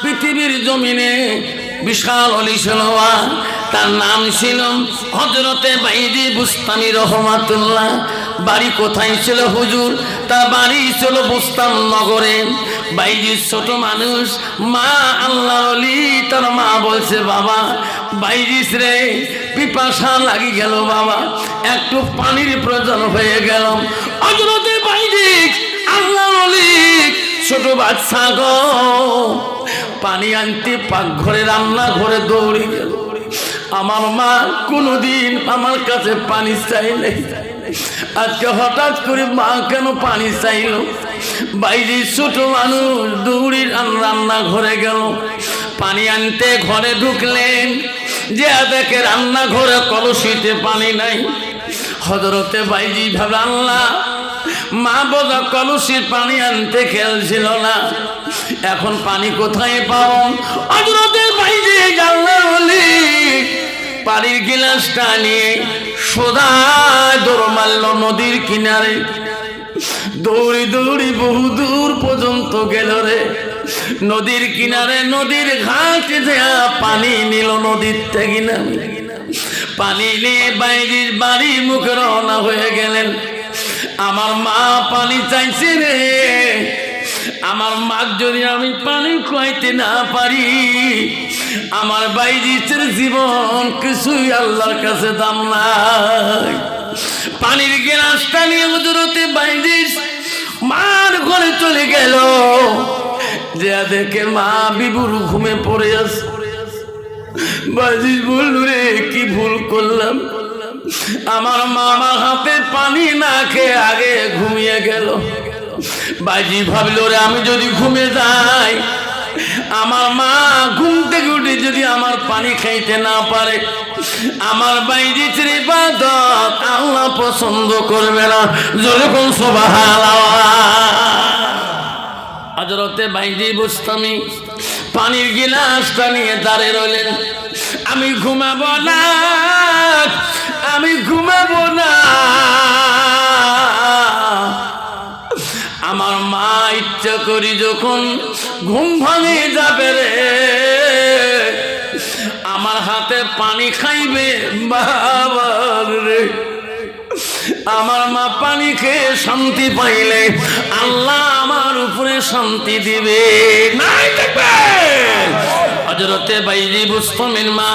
পৃথিবীর জমিনে বিশাল অলি ছিল, তার নাম ছিল হযরতে বাইজি বুস্তামি রহমাতুল্লাহ। বাড়ি কোথায় ছিল হুজুর? তার বাড়ি ছিল বুস্তান নগরে। বাইজি ছোট মানুষ, মা আল্লাহর ওলি, তার মা বলছে বাবা বাইজিস রে পিপাসা লাগি গেল বাবা, একটু পানির প্রয়োজন হয়ে গেল। হযরতে বাইজি আল্লাহর ওলি ছোট বাচ্চা গো, পানি আনতে পাকঘরে রান্নাঘরে দৌড়ে গেল। আমার মা কোনোদিন আমার কাছে পানি চাইলে, আজকে হঠাৎ করে মা কেন পানি চাইলো? বাইরে ছোট মানুষ দৌড়ি রান্নাঘরে গেল, পানি আনতে ঘরে ঢুকলেন, যে দেখে রান্নাঘরে কলসিতে পানি নাই। হযরতে বাইজি ভাবে আল্লাহ, মা বোঝা কলসির পানি আনতে খেলছিল না, এখন পানি কোথায় পাও? হযরতে বাইজি আল্লাহর ওলি পানির গিলাসটা নিয়ে সোজা দৌড় মারল নদীর কিনারে। দৌড়ি দৌড়ি বহু দূর পর্যন্ত গেল রে, নদীর কিনারে নদীর ঘাটে দেয়া পানি নিল নদীর থেকে নামে। পানি নিয়ে বাইজির বাড়ির মুখে রওনা হয়ে গেলেন। আমার মা পানি চাইছে রে, আমার মা যদি আমি পানি খাইতে না পারি, আমার বাইজির জীবন কিছুই আল্লাহর কাছে দাম নাই। পানির গ্লাসটা নিয়ে হযরতে বাইজি মার ঘরে চলে গেল, যে দেখে মা বিবুর ঘুমে পড়ে আছে। বাইজি বলল রে কি ভুল করলাম, আমার মামা হাতে পানি না খেয়ে আগে ঘুমিয়ে গেল। বাইজি ভাবলো রে আমি যদি ঘুমে যাই, আমার মা ঘুম থেকে উঠে যদি আমার পানি খাইতে না পারে, আমার বাইজির ইবাদত আল্লাহ পছন্দ করবে না। যেরকম সুবহানাল্লাহ। হযরতে বাইজি বুস্তামি পানির গিলাসটা নিয়ে দাঁড়িয়ে রইলেন। আমি ঘুমাবো না, আমি ঘুমাবো না, আমার মা ইচ্ছা করি যখন ঘুম ভাঙে যাবে রে, আমার হাতে পানি খাইবে বাবার রে। আমার মা পানি খেয়ে শান্তি পাইলে আল্লাহ আমার উপরে শান্তি দিবে। নাই দেখবে হযরতে বাইজি বুস্তামির মা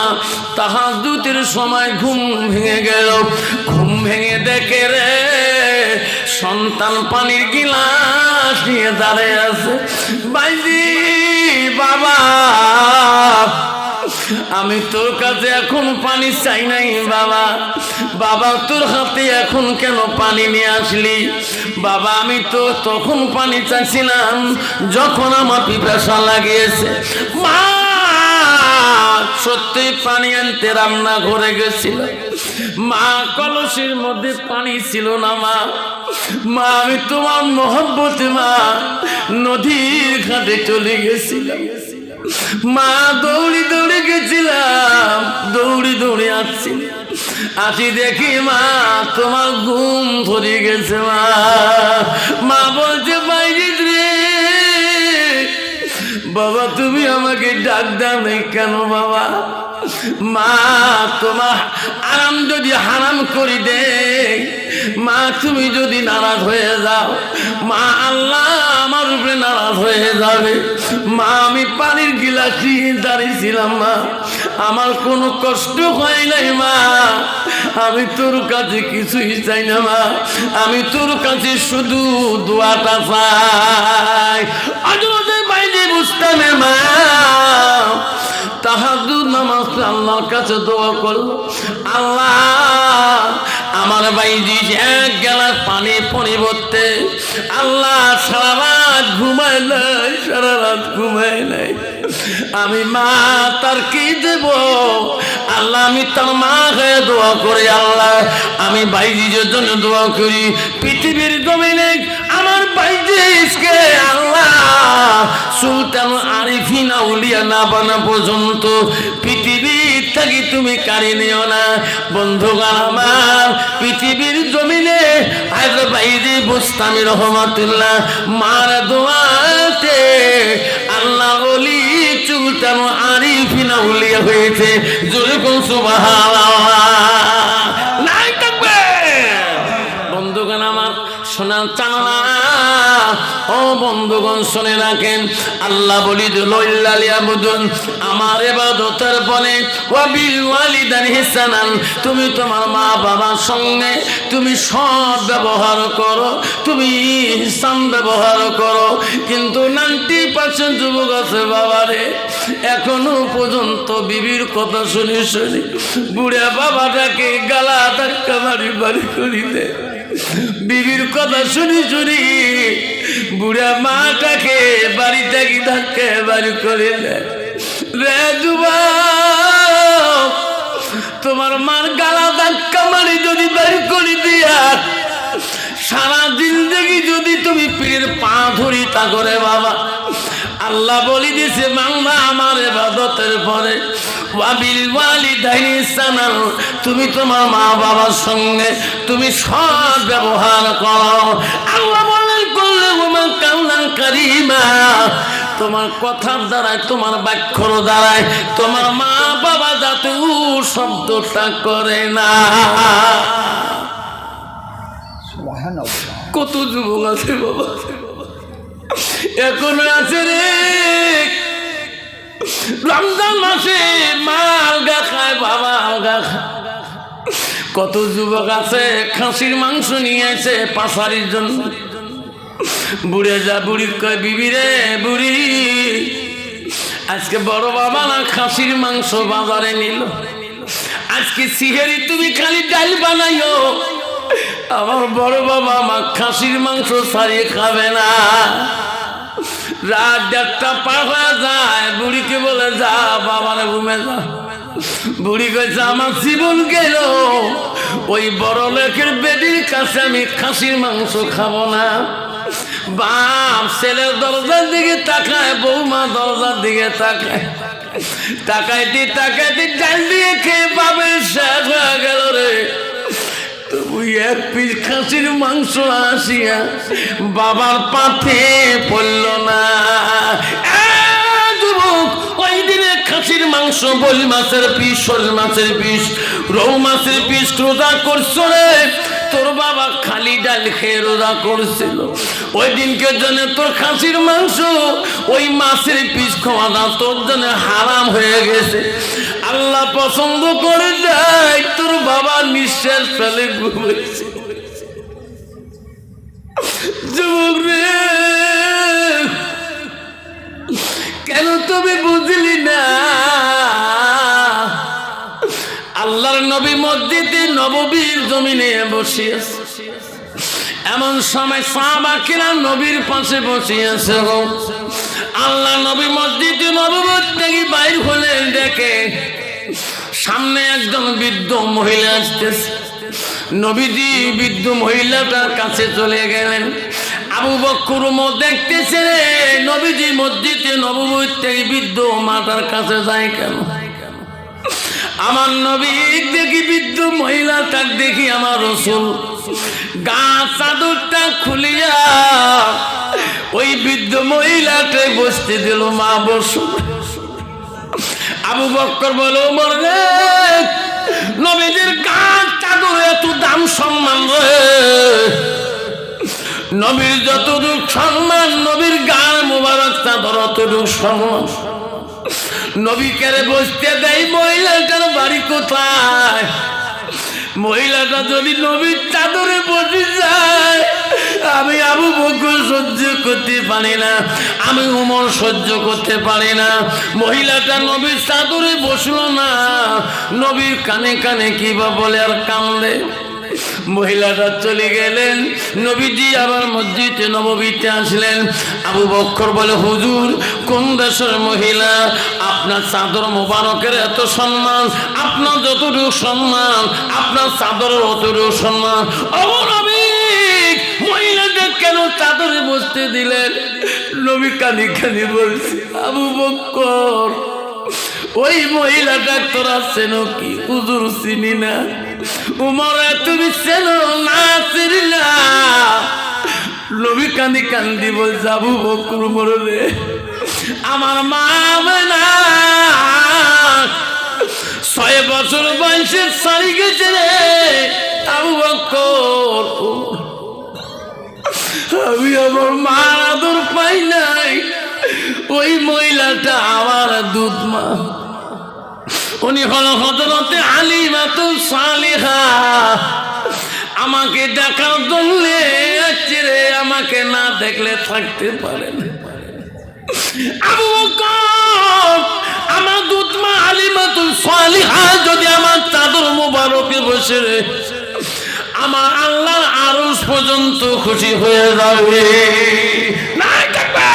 তাহাজ্জুদের সময় ঘুম ভেঙে গেল। ঘুম ভেঙে দেখে রে সন্তান পানির গিলাস নিয়ে দাঁড়িয়ে আছে। বাইজি বাবা, আমি তোর কাছে এখন পানি চাই নাই বাবা। বাবা তোর হাতে এখন কেন পানি নিয়ে আসলি? বাবা আমি তো তখন পানি চাইছিলাম যখন আমার পিপাসা লাগিয়েছে। মা সত্যি পানি আনতে রান্না ঘরে গেছিল, মা কলসির মধ্যে পানি ছিল না। মা মা আমি তোমার মহব্বতে মা নদীর ঘাটে চলে গেছিলাম। মা দৌড়ি দৌড়ে গেছিলাম, দৌড়ি দৌড়ে আসছি, আসি দেখি মা তোমার ঘুম ধরে গেছে। মা মা বলছে বাইজি রে বাবা তুমি আমাকে ডাক দাও নাই কেন বাবা? মা তোমার আরাম যদি হারাম করে দে, মা তুমি যদি নারাজ হয়ে যাও, মা আল্লাহ আমার উপরে নারাজ হয়ে যাবে। মা আমি পানির গিলাসি দাঁড়িয়েছিলাম, মা আমার কোনো কষ্ট হয় নাই। মা আমি তোর কাছে কিছুই চাই না মা, আমি তোর কাছে শুধু দোয়াটা চাই। হযরতে বাইজি বুস্তামি মা তাহাজ্জুদ নামাজ আল্লাহর কাছে দোয়া করলো, আল্লাহ আমার বাইজি এক গ্লাস পানি পরিবর্তে আল্লাহ সারা রাত ঘুমায় নাই, সারা রাত ঘুমায় নাই। আমি মা তার কি দেব? আল্লাহ আমি তার মা হয়ে দোয়া করি, আল্লাহ আমি বাইজির জন্য দোয়া করি। পৃথিবীর জমিনে আমার বাইজিকে আল্লাহ সুলতান আরিফিন আউলিয়া না বানা পর্যন্ত পৃথিবীর থেকে তুমি কারি নিও না। বন্ধুগণ আমার পৃথিবীর জমিনে হযরত বাইজি বুস্তামি রহমাতুল্লাহ মার দোয়াতে আল্লাহ ওলি তেমন আরিফিন আউলিয়া হয়েছে। জোরে কোন সুবহানাল্লাহ। নাই থাকবে বন্ধুগণ আমার শোনার চালা। ও বন্ধুগণ শুনে রাখেন, আল্লাহ বলি লইলালিয়াবুদুন, আমার ইবাদতের পরে ওয়াবিল ওয়ালিদাইনি ইহসানান, তুমি তোমার মা বাবার সঙ্গে তুমি সৎ ব্যবহার করো, তুমি ইহসান ব্যবহার করো। কিন্তু 90% যুবক আছে বাবারে, এখনো পর্যন্ত বিবির কথা শুনি শুনি বুড়া বাবাটাকে গালা ধাক্কা বাড়ি বাড়ি করি দেয়। বিবির কথা শুনি শুনি বুড়া মাটাকে বাড়ি থেকে ধাক্কা বাড়ি করে দেয়। রে যুবক, তোমার মার গালা ধাক্কা মারি যদি বাড়ি করে দিয়া সারা জিন্দেগি যদি তুমি পীরের পা ধরি তা করে বাবা, আল্লাহ বলি দিছে বাংলা আমার ইবাদতের পরে ওয়াবিল ওয়ালিদাইনি ইহসানান, তুমি তোমার মা বাবার সঙ্গে তুমি সৎ ব্যবহার করো। আল্লাহ বলেন করলে ওমা কাউলান কারীমা, তোমার কথার দ্বারায় তোমার বাক্যর দ্বারায় তোমার মা বাবা যাতে উ শব্দটা করে না। কত যুবক আছে বাবা এখনো আছে রে, রমজান মাসে মা আলগা খায় বাবা আলগা খায়। কত যুবক আছে খাসির মাংস নিয়ে এসে পাশারির জন্য। বুড়ে যা বুড়ি কয় বিবি রে বুড়ি, আজকে বড় বাবা না খাসির মাংস বাজারে নিল, আজকে সিহেরি তুমি খালি ডাল বানাইও, আমার বড় বাবা মা খাসির মাংস ছাড়িয়ে খাবে না। রাত 1:30 পার হয়ে যায়, বুড়িকে বলে যা বাবারে ঘুমে যা। বুড়ি কইছে আমার জীবন গেল, ওই বড় লোকের বেদির কাছে আমি খাসির মাংস খাবো না। বাপ ছেলের দরজার দিকে তাকায়, বৌমা দরজার দিকে তাকায়, তাকাইতে তাকাইতে ডাল দিয়ে খেয়ে পাবে শেষ হয়ে গেল রে। তুই এক পিস খাসির মাংস আসিয়া বাবার পাতে পড়ল না। যুবক ওই দিনে খাসির মাংস, বল মাছের পিস, শোল মাছের পিস, রৌ মাছের পিস রোজা করছো রে, তোর বাবা খালি ডাল খেয়ে রোজা করছিল। ওই দিনকে জন্য তোর খাসির মাংস ওই মাছের পিস খাওয়াটা তোর জন্য হারাম হয়ে গেছে। আল্লাহ পছন্দ করে যায় তোর বাবা নিঃশ্বাস ফেলে ঘুমেছে। যুবক রে কেন তুমি বুঝলি না? আল্লাহর নবী মসজিদে নববীর জমিনে বসে আছে, এমন সময় সাহাবা কিরাম নবীর পাশে বসে আছে। আল্লাহ নবী মসজিদে নববী থেকে বাইর হলে দেখে সামনে একজন বৃদ্ধ মহিলা আসতেছে। নবীজি বৃদ্ধ মহিলাটার কাছে চলে গেলেন। আবু বকর দেখতেছে রে নবীজি মসজিদে নববী থেকে বৃদ্ধ মাতার কাছে যায় কেন? আমার নবী দেখি বৃদ্ধ মহিলাটা দেখি আমার রাসূল গা চাদরটা খুলিয়া ওই বৃদ্ধ মহিলাকে বসতে দিল, মা বসো। আবু বকর বলে ওমর রে, নবীজির গা চাদর এত দাম সম্মান রে, নবীর যতটুক সম্মান নবীর গা মুবারক চাদর অতটুক সম্মান। নবীকে বসতে দেয়। মহিলাটার বাড়ি কোথায়? মহিলাটা যদি নবীর চাদরে বসে যায় আমি আবু বকর সহ্য করতে পারি না, আমি উমর সহ্য করতে পারি না। মহিলাটা নবীর চাদরে বসলো না, নবীর কানে কানে কিবা বলে আর কান্দে। মহিলাটা চলে গেলেন। নবীজি আবার মসজিদে নববীতে আসলেন। আবু বকর বলে হুজুর কোন দেশের মহিলা, আপনার চাদর মোবারকের এত সম্মান, আপনার যতটুকু সম্মান আপনার চাদরের অতটুকু সম্মান। ও নবী, মহিলাটা কেন চাদরে বসতে দিলেন? নবী কানি কানি বলছে আবু বকর ওই মহিলাটা তোরা চেনো কি? হুজুর চিনি না। উমর তুমি চেনো না? চিনি না। নবী কান্দি কান্দি বলছে আবু বকর উমর রে, আমার মা না বছর বয়সে সারি গেছে রে আবু বকর। আমি আমার মার আদর পাই নাই। ওই মহিলাটা আমার দুধ মা, উনি হলো হযরতে হালিমাতুস সালিহা। আমাকে দেখার জন্য আসছে রে, আমাকে না দেখলে থাকতে পারে না। আবু বকর আমার দুধ মা হালিমাতুস সালিহা যদি আমার চাদর মোবারকে বসে রে, আমার আল্লাহর আরশ পর্যন্ত খুশি হয়ে যাবে। নাই থাকবে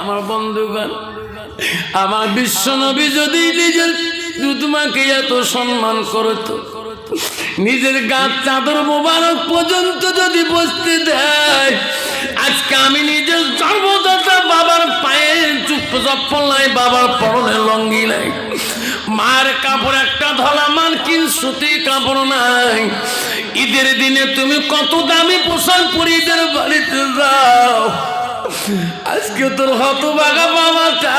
আমার বন্ধুগণ। আমার বিশ্ব নবী যদি নিজের দুধমাকে এত সম্মান করত, নিজের গাছ চাদর মোবারক পর্যন্ত যদি বসতে দেয়, আজকে আমি নিজের জন্মদাতা বাবার পায়ে চপ্পল নাই, বাবার পরনে লঙ্গি নাই, মার কাপড় একটা ধলা মার্কিন সুতি কাপড় নাই। ঈদের দিনে তুমি কত দামি পোশাক পরে ঈদের বাড়িতে যাও, আজকে তোর হতভাগা বাবাটা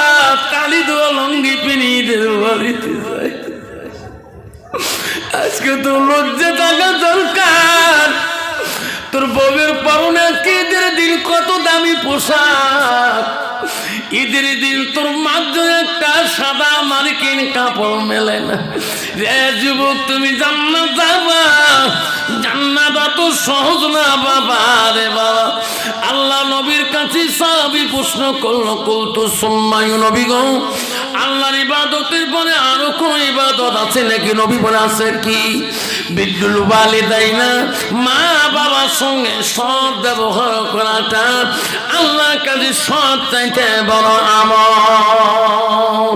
কালি দোয়া লঙ্গি পিনি ঈদের বাড়িতে যায়। আজকে তোর লজ্জা থাকা দরকার। তোর বউয়ের পরনে ঈদের দিন কত দামি পোশাক, ঈদের দিন তোর মাঝে একটা সাদা মার্কিন কাপড় মেলে না। রে যুবক, তুমি জান্নাত যাবা, জান্নাত অত সহজ না বাবা রে বাবা। আল্লাহ নবীর কাছে সাহাবী প্রশ্ন করলো, কুলতু সুম্মা ইয়া নবী গো, আল্লাহর ইবাদতের পরে আরো কোন ইবাদত আছে নাকি? নবী বলে আছে কি? বিদ্যুল ওয়ালিদাইনা, মা বাবার সঙ্গে সৎ ব্যবহার করাটা আল্লাহর কাছে সৎ চাইতে বড় আমল।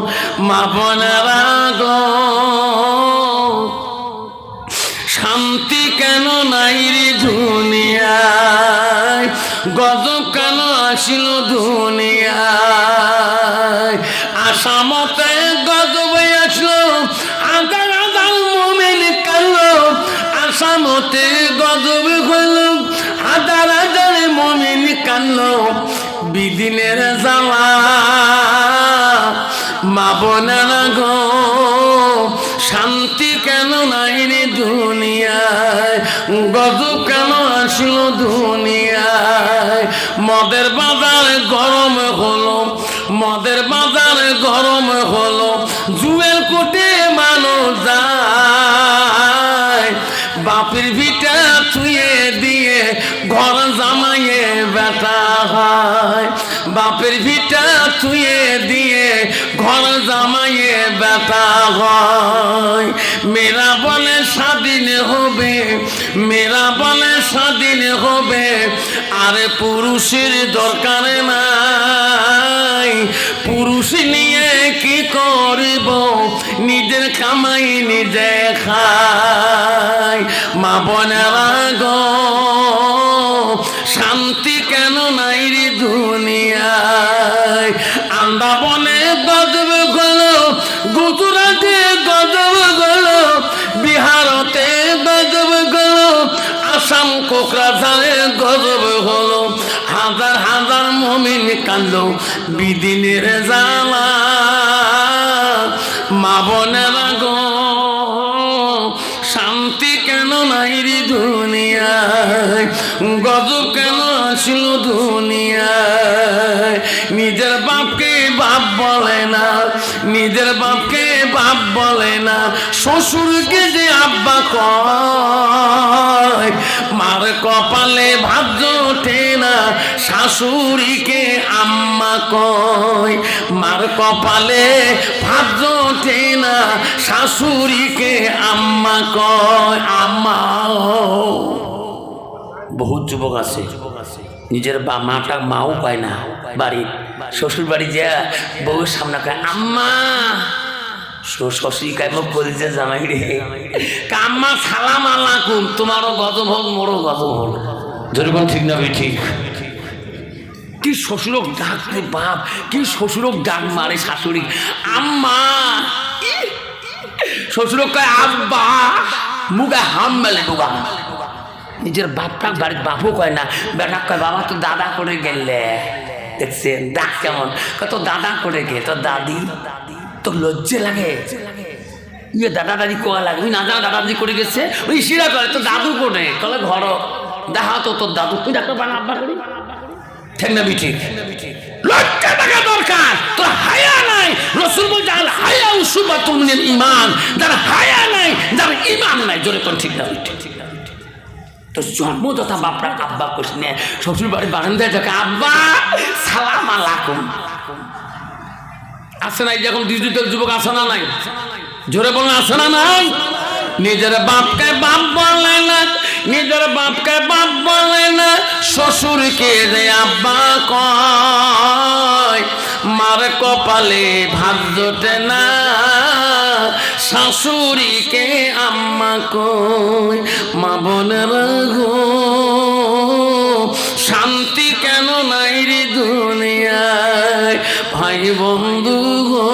মা বোনেরা গো, শান্তি কেন নাই রে দুনিয়ায়, গজব কেন আসিল দুনিয়ায়, আসামতে গজবে আসলো, আদার আদার মুমিন কালো, আসামতে গজবে হইল, আদার আদার মুমিন কালো, বিদিনের জ্বালা। মা বোনেরা গো, শান্তি কেন নাই রে দুনিয়ায়, গজব কেন আসিল দুনিয়ায়। মদের বাজার গরম হলো, মদের বাজার গরম হলো, জুয়েল কোটে মানুষ যায়, বাপের ভিটা থুয়ে দিয়ে ঘর জামাইয়ে বেটা হয়, বাপের ভিটা থুয়ে দিয়ে ঘর জামাইয়ে বেটা হয়। মেয়েরা বলে স্বাধীন হবে, মেয়েরা বলে স্বাধীন হবে, আরে পুরুষের দরকার নাই, পুরুষ নিয়ে কি করব, নিজের কামাই নিজে খাই। মা বোনেরা গো, শান্তি কেন নাই রে দুনিয়ায়। আন্দাবনে গজব গলো, গুজরাটে গজব গলো, বিহারতে গজব গলো, আসাম কোকরাঝাড়ে গজব হলো, হাজার হাজার মুমিন কাঁদলো বিদিনের জ্বালা। মা বোনেরা গো, শান্তি কেন নাই রে দুনিয়ায়, গজব কেন আসিল দুনিয়ায়। নিজের বাপকে বাপ বলে না, নিজের বাপকে বাপ বলে না, শ্বশুরকে যে আব্বা কয়, মার কপালে ভাত জোটে না, শাশুড়িকে আম্মা কয়, মার কপালে ভাত জোটে না, শাশুড়িকে আম্মা কয়। আম্মা, বহুত যুবক আছে নিজের মাটা মাও পায় না, বাড়ি শ্বশুর বাড়ি যা বউর সামনে কয় আম্মা, শ্বশুর কাইম করে যে জামাই রে আম্মা সালাম আলাইকুম, তোমারও গজব হোক মোরও গজব হোক। যেরকম ঠিক না ভাই? ঠিক। কি শ্বশুরক ডাক রে বাপ, কি শ্বশুরক ডাক মারে শাশুড়ি আম্মা, শ্বশুরক কয় আব্বা, মুখে হাম মেলে ডুবা। নিজের বাপটা বাড়ির বাপও কয় না, বেটা কয় বাবা তো দাদা করে গেলে, দেখছেন ডাক কেমন, কত দাদা করে গে, তোর দাদি, তোর লজ্জে লাগে, ইয়ে দাদাদাদি কোয়া লাগে ওই না জানা দাদাদাদি করে গেছে ওই শিরা করে তো দাদু করে কলে ঘর দেখা তো তোর দাদু তুই ডাক্তার বানা আব্বা করি ঠিক না ঠিক লজ্জা থাকা দরকার তোর হায়া নাই রসুল বলছে আল হায়া উসুবাতুম মিনাল ঈমান যার হায়া নাই যার ঈমান নাই জোরে কোন ঠিক না ঠিক তো জন্মদাতা বাপরা আব্বা কইস নে শ্বশুর বাড়ি বারান্দায় থাকে আব্বা সালাম আলাইকুম আসে নাই যখন ডিজিটাল যুবক আসে না নাই জোরে বলেন আসে না নাই নিজের বাপকে বাপ বলে না নিজের বাপকে বাপ বলে না শ্বশুরকে যে আব্বা কয় মার কপালে ভাত জোটে না শাশুড়িকে আম্মা কয় মা বোনেরা গো শান্তি কেন নাই রে দুনিয়ায় ভাই বন্ধু গো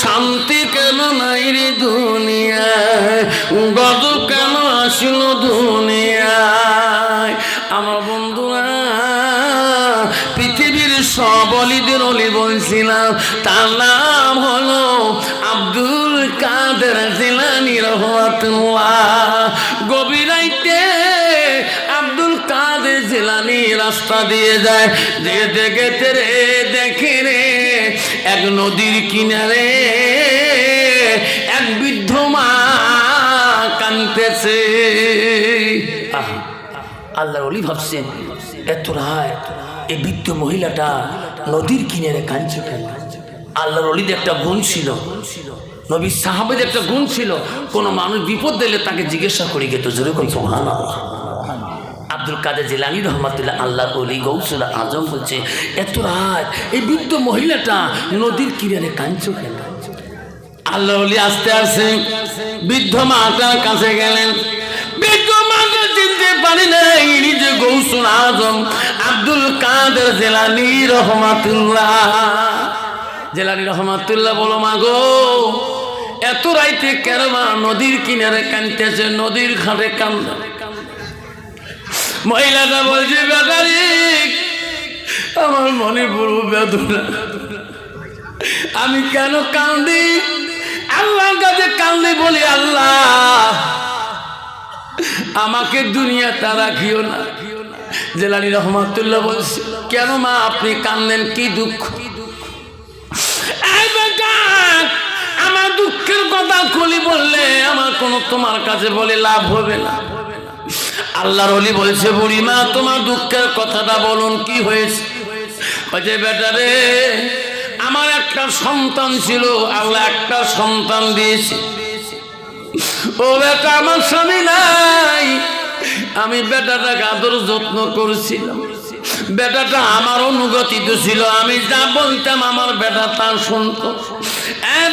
শান্তি কেন নাই রে দুনিয়ায় গজব কেন আসিল দুনিয়ায় আমার বন্ধুরা পৃথিবীর সব অলিদের অলি বলছিলাম তার নাম হলো আব্দুল কাদের জিলানী রাহমাতুল্লাহ গভীর রাতে আব্দুল কাদের জিলানী রাস্তা দিয়ে যায় যেতে গেতে রে দেখে রে এক নদীর কিনারে এক বৃদ্ধ মা কাঁদতেছে আল্লাহর ওলি ভাবছেন এত রায় এই বৃদ্ধ মহিলাটা নদীর কিনারে কাঁদছে কেন আল্লাহর ওলিদের একটা গুণ ছিল নবী সাহাবেদের একটা গুণ ছিল কোনো মানুষ বিপদ দিলে তাকে জিজ্ঞাসা করি গেত যেরকম সুবহানাল্লাহ আব্দুল কাদের জিলানী রহমাতুল্লাহ আল্লাহর ওলি গৌসুল আজম বলছে এত রাত এই বৃদ্ধ মহিলাটা নদীর কিনারে কাঁদছে কেন আল্লাহর ওলি আস্তে আস্তে বৃদ্ধ মাটার কাছে গেলেন বৃদ্ধ মাটা চিনতে পারি নাই নিজে গৌসুল আজম আব্দুল কাদের জিলানী রহমাতুল্লাহ জিলানী রহমাতুল্লাহ বলো মা গো এত রাইতে কেন মা নদীর কিনারে কাঁদতেছে নদীর ঘাটে কান্দা মহিলাটা বলছে বেটারি আমার মনে বড় বেদনা আমি কেন কান্দি আল্লাহর কাছে কান্দি বলি আল্লাহ আমাকে দুনিয়াতে রাখিও না জিলানী রহমাতুল্লাহ বলছে কেন মা আপনি কান্দেন কি দুঃখ আমার দুঃখের কথা খুলি বললে আমার কোনো তোমার কাছে বলে লাভ হবে না আল্লাহর ওলি বলছে বুড়ি মা তোমার দুঃখের কথাটা বলুন কি হয়েছে বলছে বেটা রে আমার একটা সন্তান ছিল আল্লাহ একটা সন্তান দিয়েছে ও বেটা আমার স্বামী নাই আমি বেটাটাকে আদর যত্ন করেছিলাম বেটাটা আমার অনুগতিত ছিল আমি যা বলতাম আমার বেটা তা শুনতো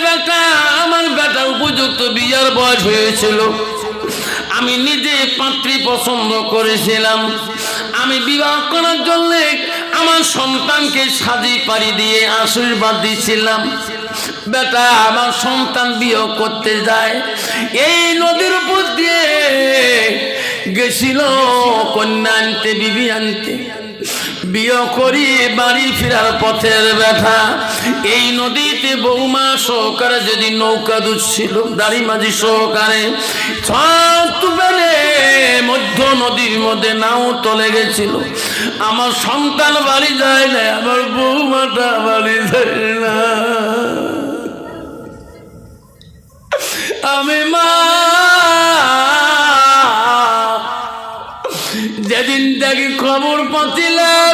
বেটা আমার বেটা উপযুক্ত বিয়ার বয়স হয়েছিল আমি নিজে পাত্রী পছন্দ করেছিলাম আমি বিবাহ করার জন্য আমার সন্তানকে সাজি পাড়ি দিয়ে আশীর্বাদ দিয়েছিলাম বেটা আমার সন্তান বিয়ে করতে যায় এই নদীর উপর দিয়ে গেছিল কন্যা আনতে বিবি আনতে বিয়ে করি বাড়ি ফেরার পথের ব্যথা এই নদীতে বৌমা সহকারে যদি নৌকা দুচ্ছিল দাড়ি মাঝি সহকারে মধ্য নদীর মধ্যে নাও তলে গেছিল আমার সন্তান বাড়ি যায় না আমার বৌমাটা বাড়ি যায় না আমি মা যেদিন থেকে খবর পাচ্ছিলাম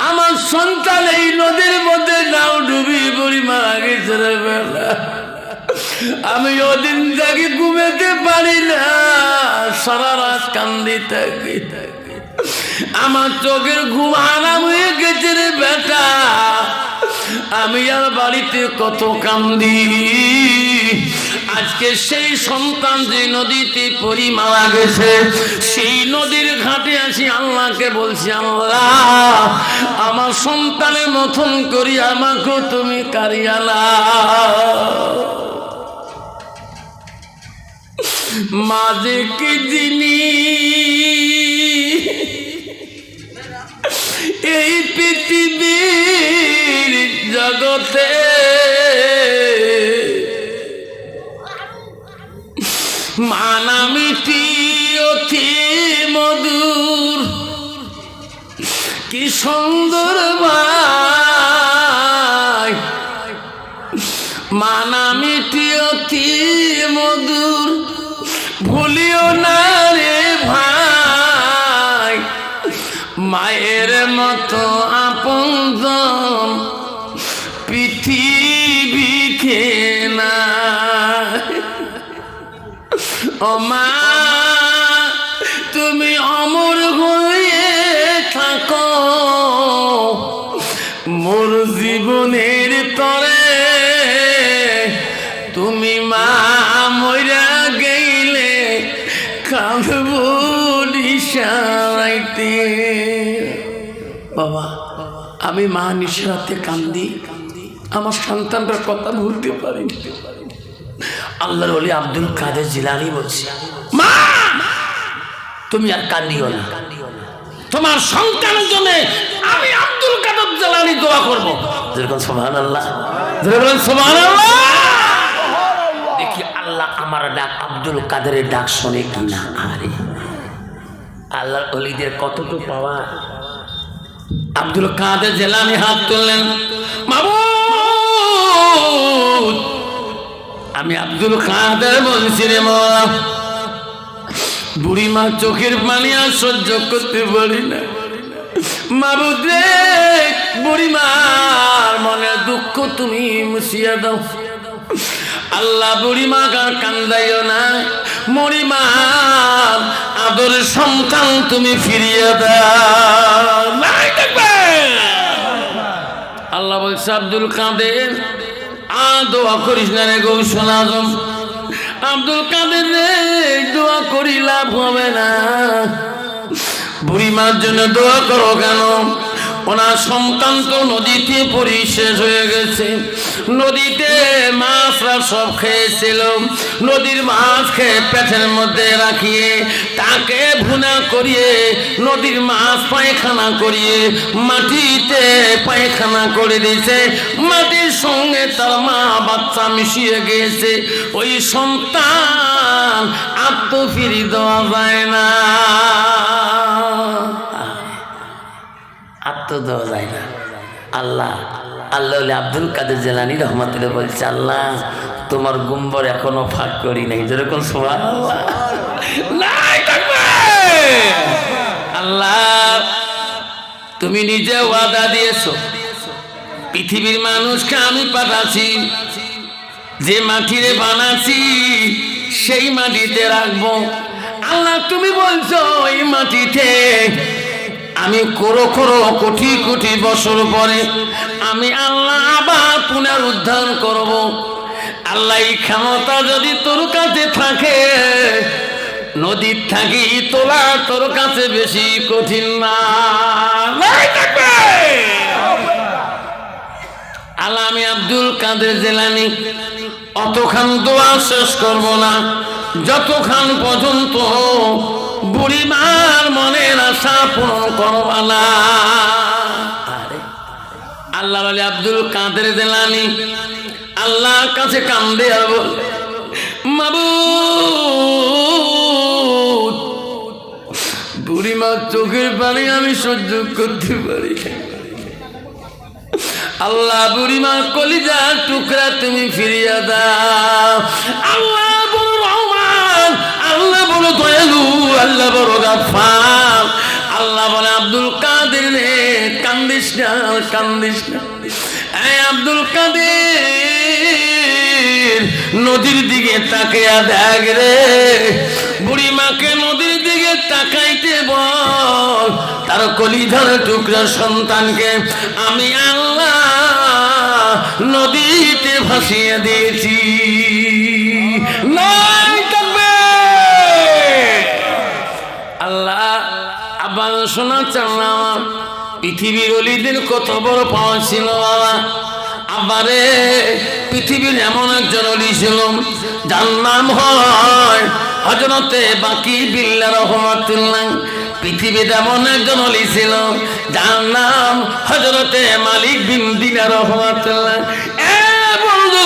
আমার সন্তান এই নদীর মধ্যে নাও ডুবি পড়ি মারা গেছে রে বেলা আমি ওদিন থেকে ঘুমাতে পারি না সারা রাত কান্দি থাকি আমার চোখের ঘুম হারাম হয়ে গেছে রে বেটা আমি আর বাড়িতে কত কান্দি আজকে সেই সন্তান যে নদীতে পড়ি মারা গেছে সেই নদীর ঘাটে আসি আল্লাহকে বলছি আল্লাহ আমার সন্তানের মতন করি আমাকে তুমি কারিয়া নাও মাঝে কি যিনি এই পৃথিবীর জগতে মানা মিটি অতি মধুর কি সুন্দর ভাই মানা মিটি অতি মধুর ভুলিও না রে ভাই মায়ের মতো আপনজন পৃথিবীতে না ও মা তুমি অমর হয়ে থাকো মোর জীবনের তরে তুমি মা মইরা গেলে কাঁদব নিশারাইতে বাবা আমি মা নিশারাতে কান্দি আমার সন্তানটার কথা ভুলতে পারিনি আল্লাহর ওলি আব্দুল কাদের জিলানী বলছে মা তুমি আর কান্দিও না তোমার সন্তানের জন্য আমি আব্দুল কাদের জিলানী দোয়া করব যেরকম সুবহানাল্লাহ যেরকম সুবহানাল্লাহ দেখি আল্লাহ আমার ডাক আব্দুল কাদেরের ডাক শুনে কিনা আরে আল্লাহর ওলিদের কতটুকু পাওয়া আব্দুল কাদের জিলানী হাত তুললেন মাবুদ আমি আব্দুল কাদের বলছি রে মওলা বুড়ি মা চোখের পানি আর সহ্য করতে পারি না মাবুদ রে বুড়ি মার মনের দুঃখ তুমি মুছিয়া দাও আল্লাহ বুড়ি মা কান্দাইও না বুড়ি মার আদরের সন্তান তুমি ফিরিয়ে দাও আল্লাহ বলছে আব্দুল কাদের দোয়া করিস না রে গৌসুল আজম আব্দুল কাদের রে দোয়া করি লাভ হবে না বুড়ি মার জন্য দোয়া করো কেন ওনার সন্তান তো নদীতে পড়ি শেষ হয়ে গেছে নদীতে মাছরা সব খেয়েছিল নদীর মাছ খেয়ে পেটের মধ্যে রাখিয়ে তাকে ভুনা করিয়ে নদীর মাছ পায়খানা করিয়ে মাটিতে পায়খানা করে দিয়েছে মাটির সঙ্গে তার মা বাচ্চা মিশিয়ে গিয়েছে ওই সন্তান আত্ম ফিরি দেওয়া যায় না আত্ম দেওয়া যায় না আল্লাহ আল্লাহ আব্দুল কাদের জিলানী রহমাতুল্লাহ বলছে আল্লাহ তোমার গুম্বর এখনো ফাঁক করি নাই যেরকম সুবহানাল্লাহ আল্লাহ তুমি নিজে ওয়াদা দিয়েছো পৃথিবীর মানুষকে আমি পাঠাচ্ছি যে মাটিরে বানাচ্ছি সেই মাটিতে রাখবো আল্লাহ তুমি বলছো এই মাটিতে আমি করো কোটি কোটি বছর পরে আমি আল্লাহ আবার পুনরুদ্ধার করব আল্লাহ এই ক্ষমতা যদি তোর কাছে থাকে নদীর থাকি তোলা তোর কাছে বেশি কঠিন না আল্লাহ আমি আব্দুল কাদের জিলানী অতখান দোয়া শেষ করব না যতক্ষণ পর্যন্ত বুড়িমার মনের আশা পূরণ করবা না আল্লাহ আলী আব্দুল কাদের জিলানী আল্লাহর কাছে কান্দে আর বল মাবুদ বুড়িমার চোখের পানি আমি সহ্য করতে পারি আল্লাহ বুড়িমার কলিজার টুকরা তুমি ফিরিয়ে দাও আল্লাহ বড় রহমান আল্লাহ বড় দয়ালু আল্লাহ বড় গাফফার আল্লাহ বলে আব্দুল কাদের রে কান্দিস না এই আব্দুল কাদের নদীর দিকে তাকিয়া দেখ রে বুড়ি মাকে নদীর দিকে তাকাইতে বল তার কলিজার টুকরা সন্তানকে আমি আল্লাহ নদীতে ভাসিয়ে দিয়েছি আল্লাহ আবার শোনা চালাম পৃথিবীর অলিদের কত বড় পাওয়া ছিল বাবা আবারে পৃথিবীর এমন একজন অলি ছিল যার নাম হয় হযরতে বাকি বিল্লাহ রহমাতুল্লাহ পৃথিবীর এমন একজন অলি ছিল যার নাম হযরতে মালিক বিন দিনার রহমাতুল্লাহ এ বন্ধু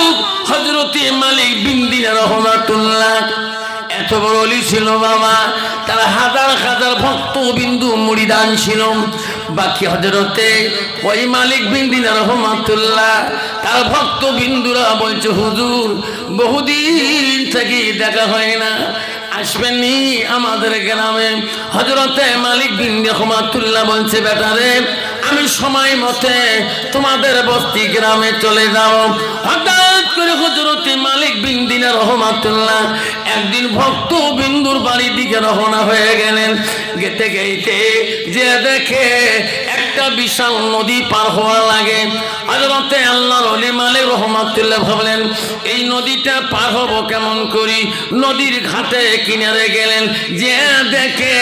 হযরতে মালিক বিন দিনার রহমাতুল্লাহ এত এত বড় অলি ছিল বাবা, তার হাজার হাজার ভক্ত বিন্দু মুরিদান ছিল। বাকি হযরতে ওই মালিক বিন দিনার রহমাতুল্লাহ তার ভক্ত বিন্দুরা বলছে হুজুর বহুদিন থেকে দেখা হয় না, আসবেননি আমাদের গ্রামে। হযরতে মালিক বিন রহমাতুল্লাহ বলছে বেটারে আমি সময় মতে তোমাদের বস্তি গ্রামে চলে যাব। হঠাৎ করে হযরতে মালিক বিন দিনার রহমাতুল্লাহ একদিন ভক্ত বিন্দুর বাড়ির দিকে রওনা হয়ে গেলেন। গেতে গেতে যে দেখে একটা বিশাল নদী পার হওয়া লাগে। হযরতে আল্লাহর ওলি মালিক রহমাতুল্লাহ ভাবলেন এই নদীটা পার হব কেমন করি। নদীর ঘাটে কিনারে গেলেন, যে দেখে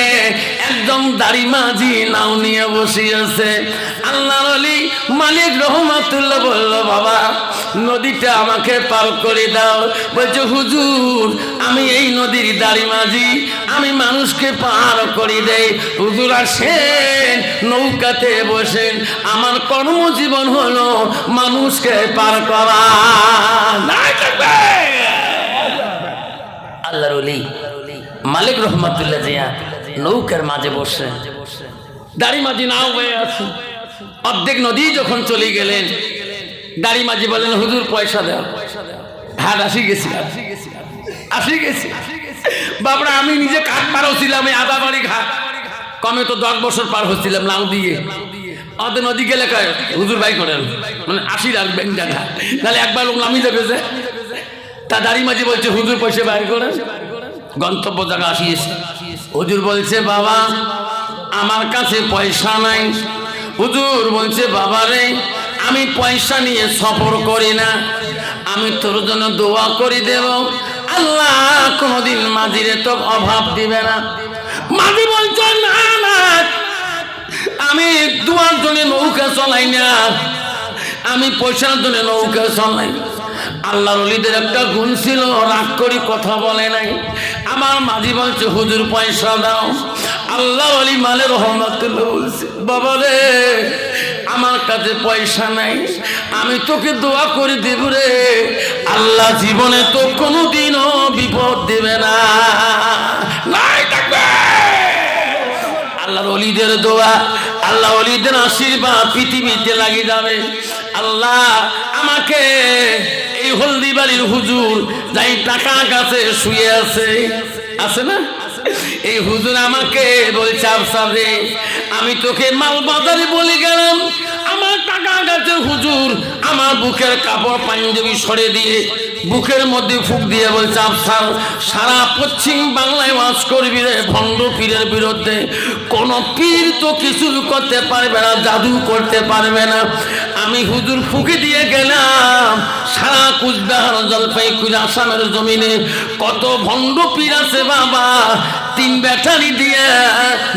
একদম দাড়ি মাঝি নাও নিয়ে বসে আছে। আল্লাহর ওলি মালিক রহমাতুল্লাহ বলল বাবা নদীটা আমাকে পার করে দাও। বলছে হুজুর আমি এই নদীর দাড়ি মাঝি, আমি মানুষকে পার করে দেই। হুজুর আসেন নৌকাতে বসেন, আমার কর্মজীবন হলো মানুষকে পার করা। আল্লাহর ওলি মালিক রহমাতুল্লাহ জিয়া নৌকার মাঝে বসে দাড়ি মাঝি নাও হয়ে আছে। অর্ধেক নদী যখন চলে গেলেন দাড়ি মাঝি বলেন হুজুর পয়সা দাও। হ্যাঁ আসি গেছি বাবরা, আমি নিজে ঘাট পার হচ্ছিলাম, এই আদাবাড়ি ঘাট কমে তো 10 বছর পার হচ্ছিলাম নাও দিয়ে। অর্ধেক নদী গেলে হুজুর ভাই করেন মানে 80 রাখবেন টাকা, তাহলে একবার লোক নামি যাবে যে। তা দাড়ি মাঝি বলছে হুজুর পয়সা বাইর করেন, গন্তব্য জায়গা আসিয়েছে। হুজুর বলছে বাবা আমার কাছে পয়সা নাই। হুজুর বলছে বাবা রে আমি পয়সা নিয়ে সফর করি না, আমি তোর জন্য দোয়া করে দেব, আল্লাহ কোনদিন মাঝিরে তো অভাব দিবে না। মাঝি বলছে না না আমি দোয়ার জন্য নৌকা চলাই না, আমি পয়সার জন্য নৌকা চলাই। আল্লাহর ওলিদের একটা গুণ ছিল রাগ করে কথা বলে নাই। আমার মাঝি বলছে হুজুর পয়সা দাও। আল্লাহর ওলি মালিক রহমাতুল্লাহ বলছে বাবা রে আমার কাছে পয়সা নাই, আমি তোকে দোয়া করে দেব রে, আল্লাহ জীবনে তো কোনোদিনও বিপদ দেবে না। আল্লাহর ওলিদের দোয়া, আল্লাহ ওলিদের আশীর্বাদ পৃথিবীতে লাগি যাবে। আল্লাহ আমাকে এই হলদিবাড়ির হুজুর যাই টাকা গাছে শুয়ে আছে না, এই হুজুর আমাকে বলছে আফসারে আমি তোকে মাল বাজারে বলে গেলাম, আমার টাকা গাছে হুজুর আমার বুকের কাপড় পাঞ্জাবি সরে দিয়ে বুকের মধ্যে ফুক দিয়ে বলছে আফসার সারা পশ্চিম বাংলায় ওয়াজ করবি রে ভণ্ড পীরের বিরুদ্ধে। কোন পীর তো কিছু করতে পারবে না, জাদু করতে পারবে না। আমি হুজুর ফুকে দিয়ে গেলাম সারা কুচবিহার জলপাইগুড়ি আসামের জমিনে কত ভণ্ড পীর আছে বাবা, 3 ব্যাটারি দিয়ে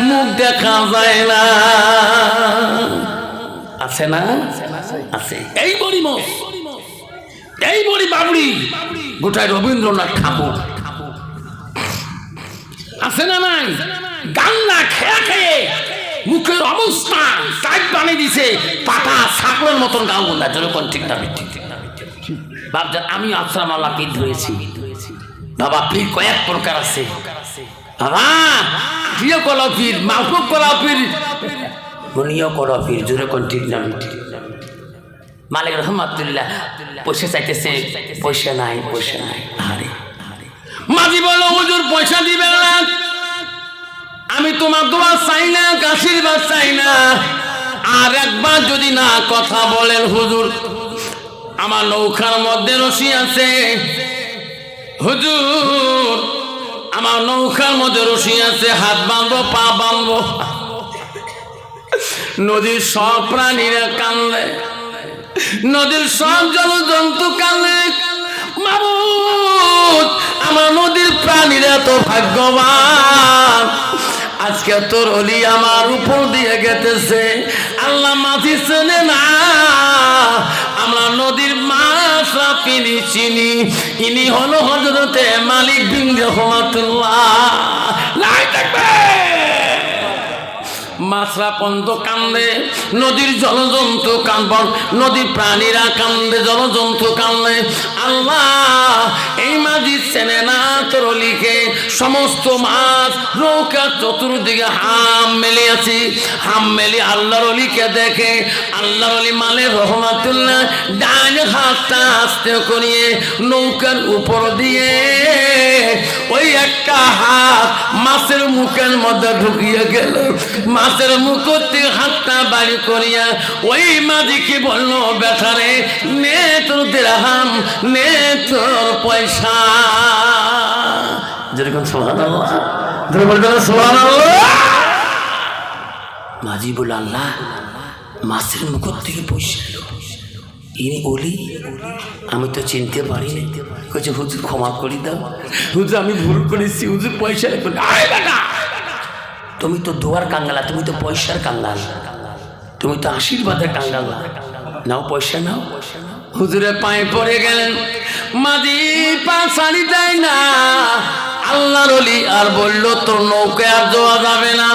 মুখ দেখা যায় না। আছে না আছে, এই বড়ি মোষ এই বড়ি বাবুড়ি গোটায় রবীন্দ্রনাথ ঠাকুর আছে না নাই, গান না খেয়ে খেয়ে মুখের অবস্থা টাইট বানিয়ে দিছে, পাটা ছাগলের মতন গাও বন্ধা যেরকম ঠিক না ঠিক বাবজান। আমি আসলাম আল্লাহ পীর ধরেছি বাবা, পীর কয়েক প্রকার আছে বাবা, প্রিয় কলা পীর, মাফুক কলা পীর, মনীয় কলা পীর যেরকম ঠিক না ঠিক। মালিক রহমাতুল্লাহ পয়সা চাইতেছে, পয়সা নাই পয়সা নাই। মাঝি বলল হুজুর পয়সা দিবে না, আমি তোমার দোয়া চাই না, আশীর্বাদ চাই না, আর একবার যদি না কথা বলেন হুজুর আমার নৌকার মধ্যে রশি আছে, হুজুর আমার নৌকার মধ্যে রশি আছে, হাত বাঁধবো পা বাঁধবো। নদীর সব প্রাণীরা কান্দে, নদীর সব জলজন্তু কান্দে, মাবুদ আমার নদীর প্রাণীরা তো ভাগ্যবান, আজকে তোর ওলি আমার উপর দিয়ে গেতেছে। আল্লাহ মাঝি চেনে না, আমরা নদীর মাছ পিনি চিনি, ইনি হলো হযরতে মালিক বিন রহমাতুল্লাহ। মাছরা পন্ত কান্দে, নদীর জলজন্তু কান্দন, নদীর প্রাণীরা কান্দে, জলজন্তু কান্দে। আল্লাহ এই মাঝি চেনে না তোর অলিকে। সমস্ত মাছ নৌকা চতুর্দিকে হাম মেলে আছে, হাম মেলে আল্লাহর অলিকে দেখে। আল্লাহর অলি মালিক রহমাতুল্লাহ ডান হাতটা আস্তে করিয়ে নৌকার উপর দিয়ে ওই একটা হাত মাছের মুখের মধ্যে ঢুকিয়ে গেল। মাছের মুখ থেকে হাতটা বাড়ি করিয়া ওই মাঝিকে বলল, বেটারে নে তোর দিরহাম, নে তোর পয়সা। যেরকম সুবহানাল্লাহ, সুবহানাল্লাহ। মাঝি বলল, আল্লাহ মাছের মুখ থেকে পয়সা এলো, ইনি বলি আমি তো চিনতে পারিনি। কইছে হুজুর ক্ষমা করি দাও, হুজুর আমি ভুল করেছি, হুজুর পয়সা রাখবেন। তুমি তো দোয়ার কাঙ্গালা, তুমি তো পয়সার কাঙ্গাল, তুমি তো আশীর্বাদের কাঙ্গাল, নাও পয়সা নাও। হুজুরের পায়ে পড়ে গেলেন। মাঝি পা ছাড়ি দেয় না। আল্লাহর ওলি আর বলল, তোর নৌকা আর যাওয়া যাবে না।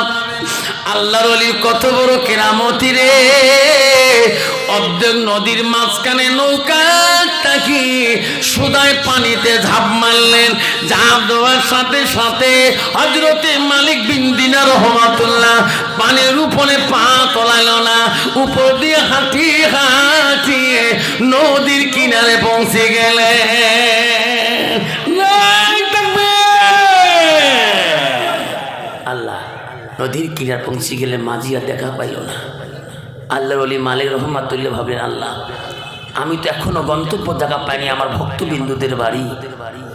আল্লাহর ওলির কত বড় কেরামতি রে! অর্ধেক নদীর মাঝখানে নৌকাটাকে সুদায় পানিতে ঝাঁপ মারলেন। ঝাঁপ দেওয়ার সাথে সাথে হযরতে মালিক বিন দিনার রহমাতুল্লাহ পানির উপরে পা তোলাইল না, উপর দিয়ে হাঁটিয়ে হাঁটিয়ে নদীর কিনারে পৌঁছে গেলেন। আল্লাহ নদীর কিনারে পৌঁছে গেলে মাঝি আর দেখা পাইল না। আল্লাহর ওলি মালিক রহমাতুল্লাহ ভাবলেন, আল্লাহ আমি তো এখনো গন্তব্য জায়গা পাইনি, আমার ভক্তবিন্দুদের বাড়ি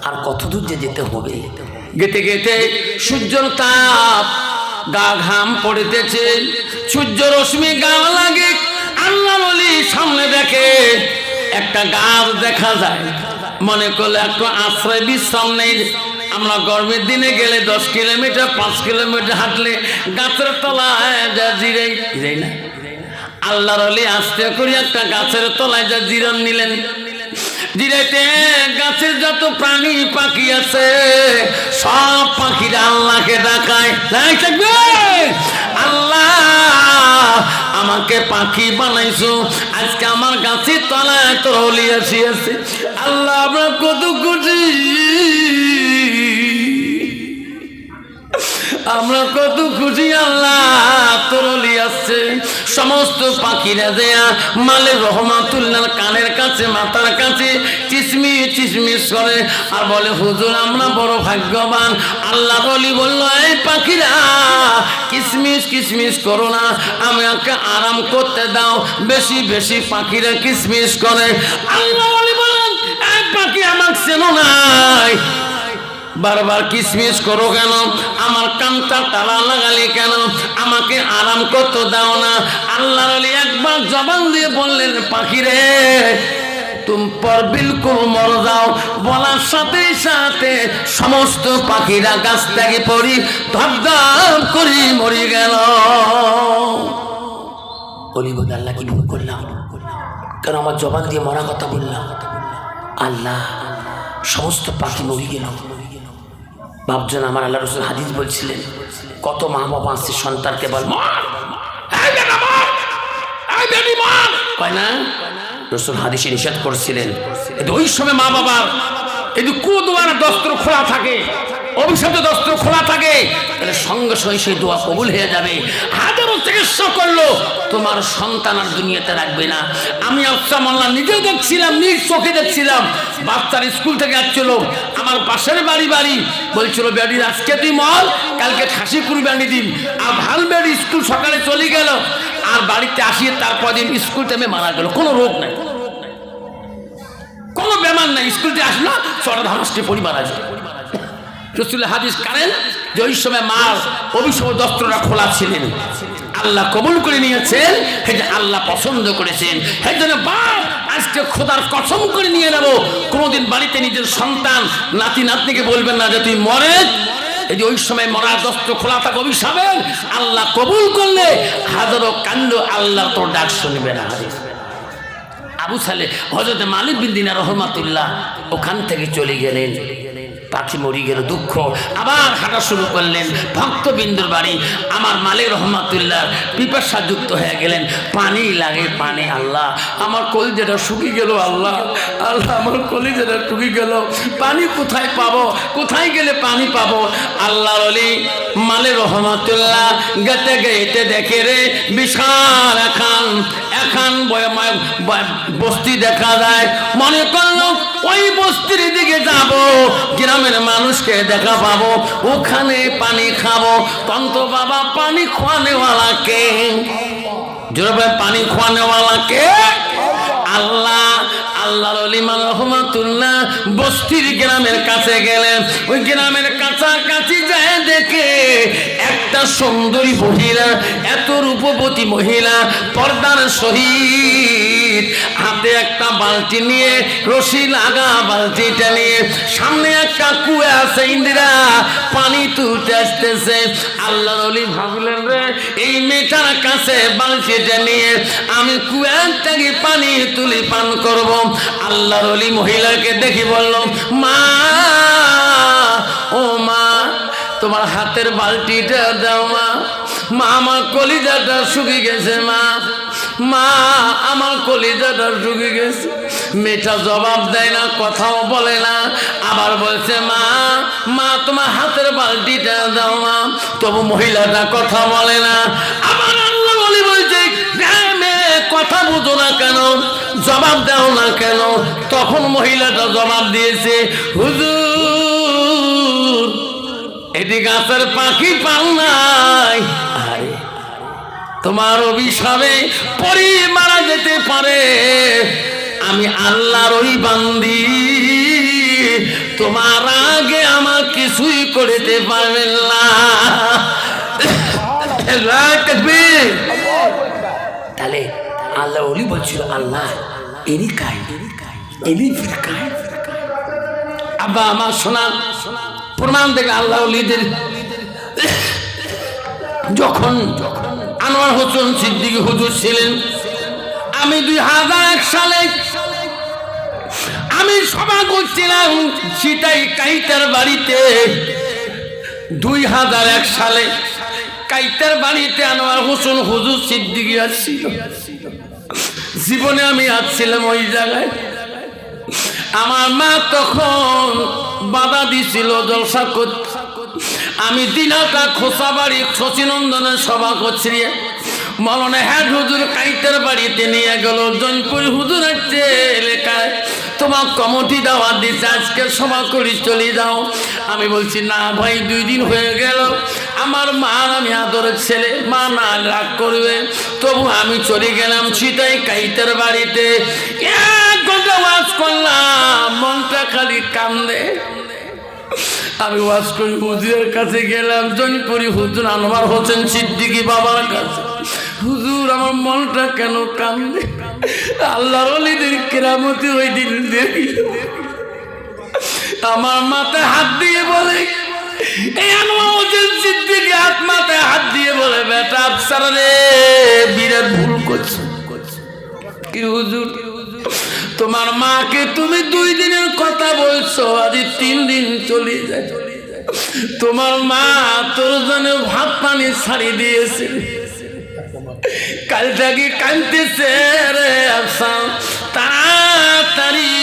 আর কত দূর যে যেতে হবে। গেতে গেতে সূর্যর তাপ, গা ঘাম পড়িতেছে, সূর্য রশ্মি গা লাগে। আল্লাহর ওলি সামনে দেখে একটা গাছ দেখা যায়, মনে করলে একটু আশ্রয় বিশ্রাম নেই। আমরা গরমের দিনে গেলে 10 কিলোমিটার 5 কিলোমিটার হাঁটলে গাছের তলায় যা জিরাই না। আল্লাহর ওলি আস্তে করে একটা গাছের তলায় যা জিরন নিলেন। জিরাইতে গাছের যত প্রাণী পাখি আছে সব পাখিরা আল্লাহকে ডাকায়, আল্লাহ আমাকে পাখি বানাইছো, আজকে আমার গাছের তলায় তোর ওলি আসিয়াছে। আল্লাহ আমরা কত খুশি, আমরা কত খুশি। আল্লাহ তোর ওলি আসছে। সমস্ত পাখিরা দেয়া মালিক রহমাতুল্লাহ কানের কাছে মাথার কাছে চিসমিস চিসমিস করে আর বলে, হুজুর আমরা বড় ভাগ্যবান। আল্লাহ ওলি বলল, এই পাখিরা কিসমিস কিসমিস করো না, আমাকে আরাম করতে দাও। বেশি বেশি পাখিরা কিসমিস করে। আল্লাহ ওলি বলেন, এই পাখি আমাকে চেনো নাই, বারবার কিসমিস করো কেন? আমার কানটা তালা লাগালি কেন? আমাকে আরাম করতে দাও না। আল্লাহর ওলি একবার জবান দিয়ে বললেন, পাখিরে তুম পর বিলকুল মর যাও। বলার সাথে সাথে সমস্ত পাখিরা গাছ থেকে পড়ি ধপ করি মরি গেল। ওলি বলে, আল্লাহ কি ভুল করলাম? কেন আমার জবান দিয়ে মরা কথা বললাম? আল্লাহ সমস্ত পাখি মরি গেল। ভাবছেন আমার আল্লাহ রাসূল হাদিস বলছিলেন, কত মা বাবা আছে সন্তানকে বল কয় না, রাসূল হাদিসে নিষেধ করছিলেন। ওই সময় মা বাবার এই কুদোয়ার দস্ত্র খোলা থাকে, অভিশপ্ত দস্ত্র খোলা থাকে, তাহলে সঙ্গে সঙ্গে সেই দোয়া কবুল হয়ে যাবে। হাজারো চিকিৎসা করলো, তোমার সন্তান আর দুনিয়াতে রাখবে না। আমি আল্লাহ নিজে দেখছিলাম, নিজ চোখে দেখছিলাম। বাচ্চার স্কুল থেকে আসছিল, আমার পাশের বাড়ি বলছিল, বেডি আজকে তুই মল, কালকে খাসি কুরবানি দিন। আর ভাল বেডি স্কুল সকালে চলে গেল, আর বাড়িতে আসিয়ে তারপর দিন স্কুল টাইমে মারা গেল। কোনো রোগ নাই, কোনো বেমার নাই, স্কুলতে আসলো চড়া ধানষ্টি পরিবার আছে। রাসূলের হাদিস কারেন যে ওই সময় মার অভিশপ্ত দস্ত্রটা খোলা ছিলেন, আল্লাহ কবুল করে নিয়েছেন, এটা আল্লাহ পছন্দ করেছেন। সেই জন্য বাপ আজকে খোদার কসম করে নিয়ে নেবো, কোনোদিন বাড়িতে নিজের সন্তান নাতি নাতনিকে বলবেন না যে তুই মরে। এই যে ওই সময় মরা দস্ত্র খোলা থাকে অভিশাপের, আল্লাহ কবুল করলে হাজারো কাণ্ড আল্লাহ তোর ডাক শুনবে না। আবু সালে হযরত মালিক বিন দিনার রহমাতুল্লাহ ওখান থেকে চলে গেলেন। পাখি মরি গেল, দুঃখ। আবার হাঁটা শুরু করলেন ভক্তবিন্দুর বাড়ি। আমার মালিক রহমাতুল্লাহ পিপাসা যুক্ত হয়ে গেলেন, পানি লাগে পানি। আল্লাহ আমার কলিজাটা শুকিয়ে গেল, আল্লাহ আল্লাহ আমার কলিজাটা শুকিয়ে গেল, পানি কোথায় পাবো, কোথায় গেলে পানি পাবো? আল্লাহর ওলি মালিক রহমাতুল্লাহ গেতে গেতে দেখে রে বিশাল এখন বস্তি দেখা যায়। মনে করলো ওই বস্তির দিকে যাব, গ্রামের মানুষকে দেখা পাবো, ওখানে পানি খাবো। তন্ত বাবা পানি খোয়ানেওয়ালা কে? জোরে পানি খোয়ানেওয়ালা কে? আল্লাহ। আল্লাহর ওলি মালিক রহমাতুল্লাহ বস্তির গ্রামের কাছে গেলেন। ওই গ্রামের কাছাকাছি যায় দেখে একটা সুন্দরী মহিলা, এত রূপবতী মহিলা, পর্দার সহিত, হাতে একটা বালতি নিয়ে, রশি লাগা বালতিটা নিয়ে, সামনে একটা কুয়া আছে, ইন্দিরা পানি তুলতে আসতেছে। আল্লাহর ওলি ভাবলেন রে এই মেয়েটার কাছে বালতিটা নিয়ে আমি কুয়ার থেকে পানি তুলি পান করব। আল্লাহর ওলি মহিলাকে দেখি বলল, মা ও মা তোমার হাতের বালতিটা দাও মা, মা আমার কলিজাটা শুকিয়ে গেছে, মা মা আমার কলিজাটা শুকিয়ে গেছে। মেয়েটা জবাব দেয় না, কথাও বলে না, আবার বলছে মা মা তোমার হাতের বালতিটা দাও মা, তবু মহিলাটা কথা বলে না। আবার আল্লাহ বলি বলছে কথা বুঝো না কেন, জবাব দাও না কেন? তখন মহিলাটা জবাব দিয়েছে, হুজুর এটি গাছের পাখি পাল নাই, আরে তোমার অভিশাপে পরি মারা যেতে পারে, আমি আল্লাহর ওই বান্দি, তোমার আগে আমার কিছুই করতে পারবেন না। তাহলে আল্লাহ ওলি বলছিল আল্লাহ এরই কাই এরই ফিরকাই। আব্বা আমার শোনা প্রমাণ থেকে আল্লাহ ওলিদের যখন আনোয়ার হোসেন সিদ্দিকী হুজুর ছিলেন, আমি 2001 সালে আমি সভা করছিলাম সিটাই কাইতার বাড়িতে। 2001 সালে কাইতার বাড়িতে আনোয়ার হোসেন হুজুর সিদ্দিকী আসছিল। জীবনে আমি আসছিলাম ওই জায়গায়। আমার মা তখন বাধা দিছিল জলসা করতে। আমি দিনাটা খোসা বাড়ি শচীনন্দনের সভা করছি, মৌলানা হেড হুজুর কাইতার বাড়িতে নিয়ে গেল। জৈনপুর হুজুর আসছে এলাকায়, তোমার কমিটি দাওয়াত দিচ্ছে, আজকে সভা করি চলে যাও। আমি বলছি না ভাই 2 দিন হয়ে গেল, আমার মা আমি আদরের ছেলে, মা না রাগ করবে, তবু আমি চলে গেলাম সিটাই কাইতার বাড়িতে। 1 ঘন্টা ওয়াজ করলাম, মনটা খালি কান্দে। আমি ওয়াজ করি হুজুরের কাছে গেলাম, জৈনপুরি হুজুর আনোয়ার হোসেন সিদ্দিকী বাবার কাছে। হুজুর আমার মনটা কেন কান্দে? আল্লাহর ওলিদের কেরামতি ওই দিন দেখি। আমার মাথায় হাত দিয়ে বলে, এই আনোয়ার হোসেন সিদ্দিকী মাথায় হাত দিয়ে বলে, বেটা আফসার রে বিরাট ভুল করছো। কি হুজুর তোমার মাকে তুমি 2 দিনের কথা বলছো, আজ 3 দিন চলে যায়। তোমার মা তোর জন্য ভাত পানি ছাড়ি দিয়েছে, কাল থেকে কাঁদতেছে রে আফসার, তাড়াতাড়ি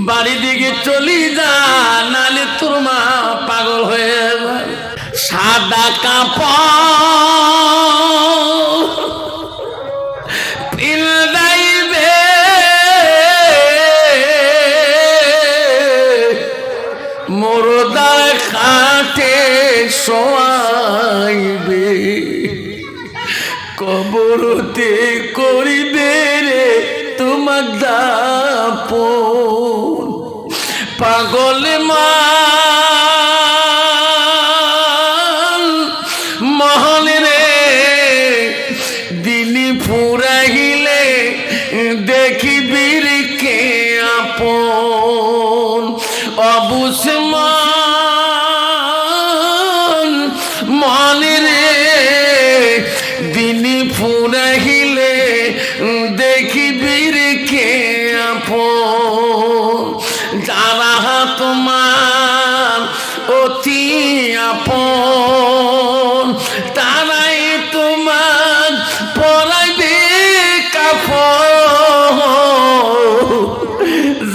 বাড়ি দিকে চলি যা, নালে তোর মা পাগল হয়ে যাবে। সাদা কাপড় পিলদাইবে, মোরদার খাটে শোয়াইবে, কবরতে করিবে রে তোমার দাপন। পাগল মা মহল রে দিনী ফুরাইলে দেখিবির কে আপন। অবুসমান মহল রে দিনী ফুরাইলে দেখিবির কে আপন। যারা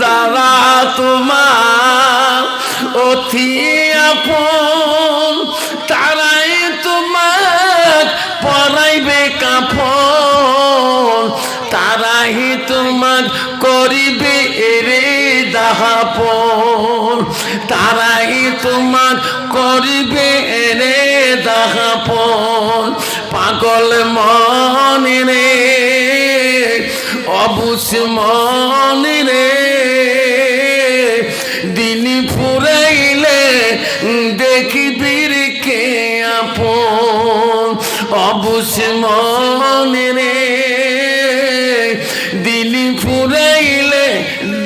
যারা তোমার অতি আপন তারাই তোমার পরাইবে কাফন, তারাই তোমার করিবে এরে দাহাপন, তারাই তোমার করিবে এরে দাহাপন। পাগল মনে রে অবুঝ মনে রে, দিন ফুরাইলে দেখিবি কে আপন। অবুঝ মনে রে দিন ফুরাইলে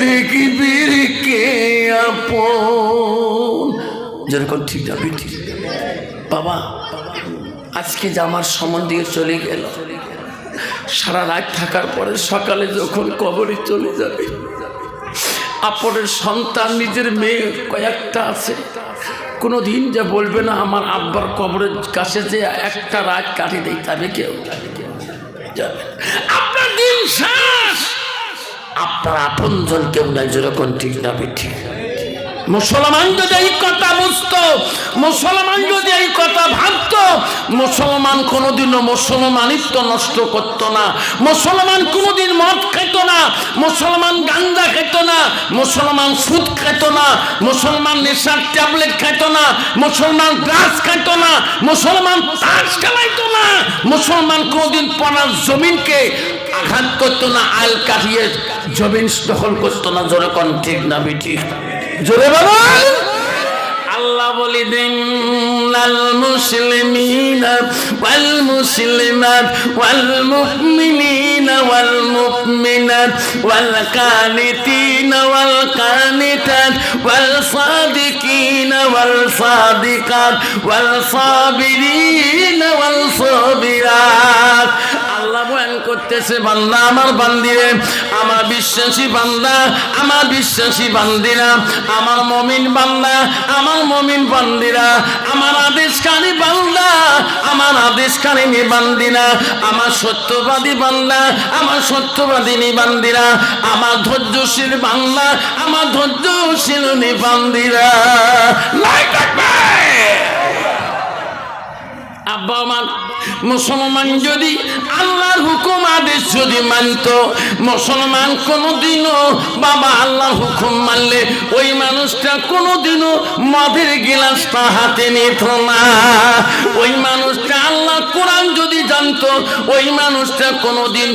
দেখিবি কে আপন। যেরকম ঠিক যাবি ঠিক বাবা। আজকে যে আমার সমন দিয়ে চলে গেল, সারা রাত থাকার পরে সকালে যখন কবরে চলে যাবে, আপনের সন্তান নিজের মেয়ে কয়েকটা আছে, কোনো দিন যে বলবে না আমার আব্বার কবরের কাছে যে একটা রাত কাটিয়ে দেয়, তবে কেউ যাবে। আপনার দিন শেষ, আপনার আপনজন কেউ নাই। যেরকম ঠিক যাবে ঠিক। মুসলমান যদি এই কথা বুঝতো, মুসলমান যদি এই কথা ভাবতো, মুসলমান কোনোদিনও মুসলমানিত্ব নষ্ট করত না। মুসলমান কোনোদিন মদ খেত না, মুসলমান গাঁজা খেত না, মুসলমান সুদ খেত না, মুসলমান নেশার ট্যাবলেট খেত না, মুসলমান গ্রাস খেত না, মুসলমান তাস খেলাইতো না, মুসলমান কোনোদিন পড়ার জমিনকে আঘাত করতো না, আল কাটিয়ে জমিন দখল করতো না। জোরে কোন ঠিক না বিঠিক? জোরে বাবা। আল্লাহ বলি দিন আল মুসলিমিনা ওয়াল মুসলিমাত ওয়াল মুমিনিনা ওয়াল মুমিনাত ওয়াল কানিতিনা ওয়াল কানিতাত ওয়াল সাদিকিনা ওয়াল সাদিকাত ওয়াল সাবিরিনা ওয়াল সাবিরাত। আল্লাহ বয়ান করতেছে, বান্দা আমার বান্দিরে, আমার বিশ্বাসী বান্দা, আমার বিশ্বাসী বান্দিরা, আমার মুমিন বান্দা, আমার মুমিন বান্দিরা, আমার আদেশকারী বান্দা, আমার আদেশকারী বান্দিরা, আমার সত্যবাদী বান্দা, আমার সত্যবাদিনী বান্দিরা, আমার ধৈর্যশীল বান্দা, আমার ধৈর্যশীল বান্দিরা। আব্বা আমার মুসলমান যদি আল্লাহর হুকুম আদেশ যদি মানত, মুসলমান কোনোদিনও বাবা আল্লাহর হুকুম মানলে ওই মানুষটা কোনোদিনও মদের গিলাসটা হাতে নিত না। ওই মানুষটা আল্লাহ কোরআন যদি জানতো, ওই মানুষটা কোনোদিন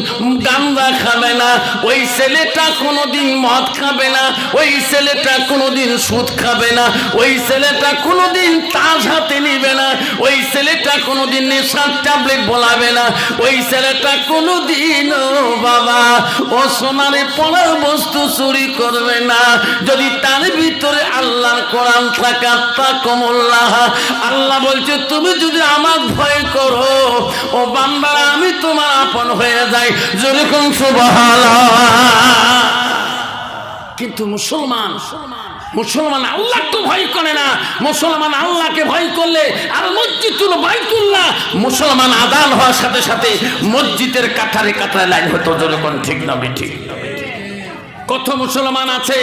গাঁজা খাবে না, ওই ছেলেটা কোনোদিন মদ খাবে না, ওই ছেলেটা কোনোদিন সুদ খাবে না, ওই ছেলেটা কোনোদিন তাস হাতে নিবে না, ওই ছেলেটা কোনোদিন নেশার ট্যাবলেট বলাবে না, ওই ছেলেটা কোনোদিনও বাবা ও সোনারে পড়ার বস্তু চুরি করবে না। যদি তার ভিতরে আল্লাহর কোরআন থাকে, তাকওয়াল্লাহ, আল্লাহ বলছে তুমি যদি আমার ভয় করো ও বান্দা, আমি তোমার আপন হয়ে যাই। যেরকম সুবহানাল্লাহ। কিন্তু মুসলমান আল্লাহ তো ভয় করে না। মুসলমান আল্লাহকে ভয় করলে আর মসজিদুল বাইতুল্লাহ, মুসলমান আযান হওয়ার সাথে সাথে মসজিদের কাতারে কাতারে লাইন হতো। যেরকম ঠিক না ঠিক? কত মুসলমান আছে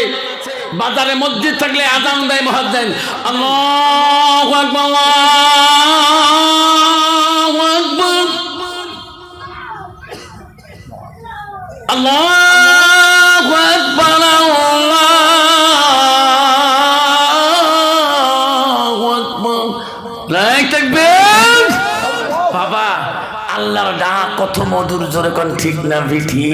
বাজারে মসজিদ থাকলে আযান দেয় মুয়াজ্জিন, আল্লাহু আকবার আল্লাহু আকবার আল্লাহু আকবার বাবা। আল্লাহর ডাক কত মধুর। জোরে কোন ঠিক না বিঠি?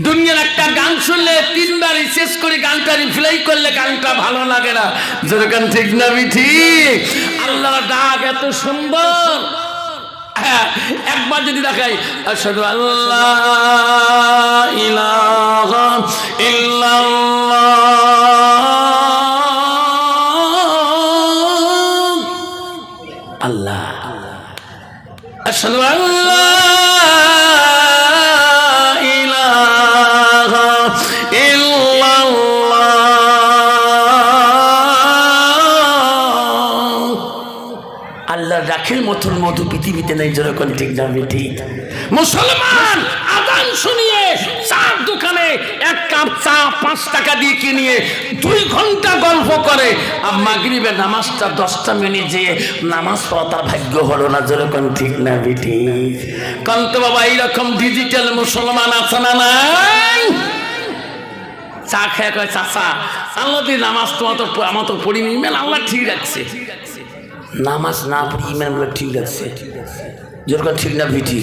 দুনিয়ার একটা গান শুনলে তিনবারই শেষ করে গানটা রিপ্লাই করলে গানটা ভালো লাগে না। জোরে কোন ঠিক না বিঠি? আল্লাহর ডাক এত সুন্দর। একবার যদি দেখাই, আশহাদু আল্লাহ ইলাহা ইল্লাল্লাহ, আল্লাহ, আশহাদু আল্লাহ ইলাহা ইল্লাল্লাহ। আল্লাহ রাখের মতন মধু পৃথিবীতে নেই। যেরকম ঠিক যাবে ঠিক? মুসলমান আযান শুনিয়ে চার দোকানে এক কাপ চা 5 টাকা দিয়ে কিনিয়ে 2 ঘন্টা গল্প করে, আর মাগরিবের নামাজটা 10টা মিনিট যে নামাজ পড়া তার ভাগ্য হলো না। যেরকম ঠিক না বিটি কান্ত বাবা, এইরকম ডিজিটাল মুসলমান আছে না নাই? চা খেয়ে কয় চাচা আল্লাহ দিয়ে নামাজ আমার তো পড়িনি, ইমান আল্লাহ ঠিক রাখছে। নামাজ না পড়ি ইমান বলে ঠিক রাখছে, যেরকম ঠিক না বিটি?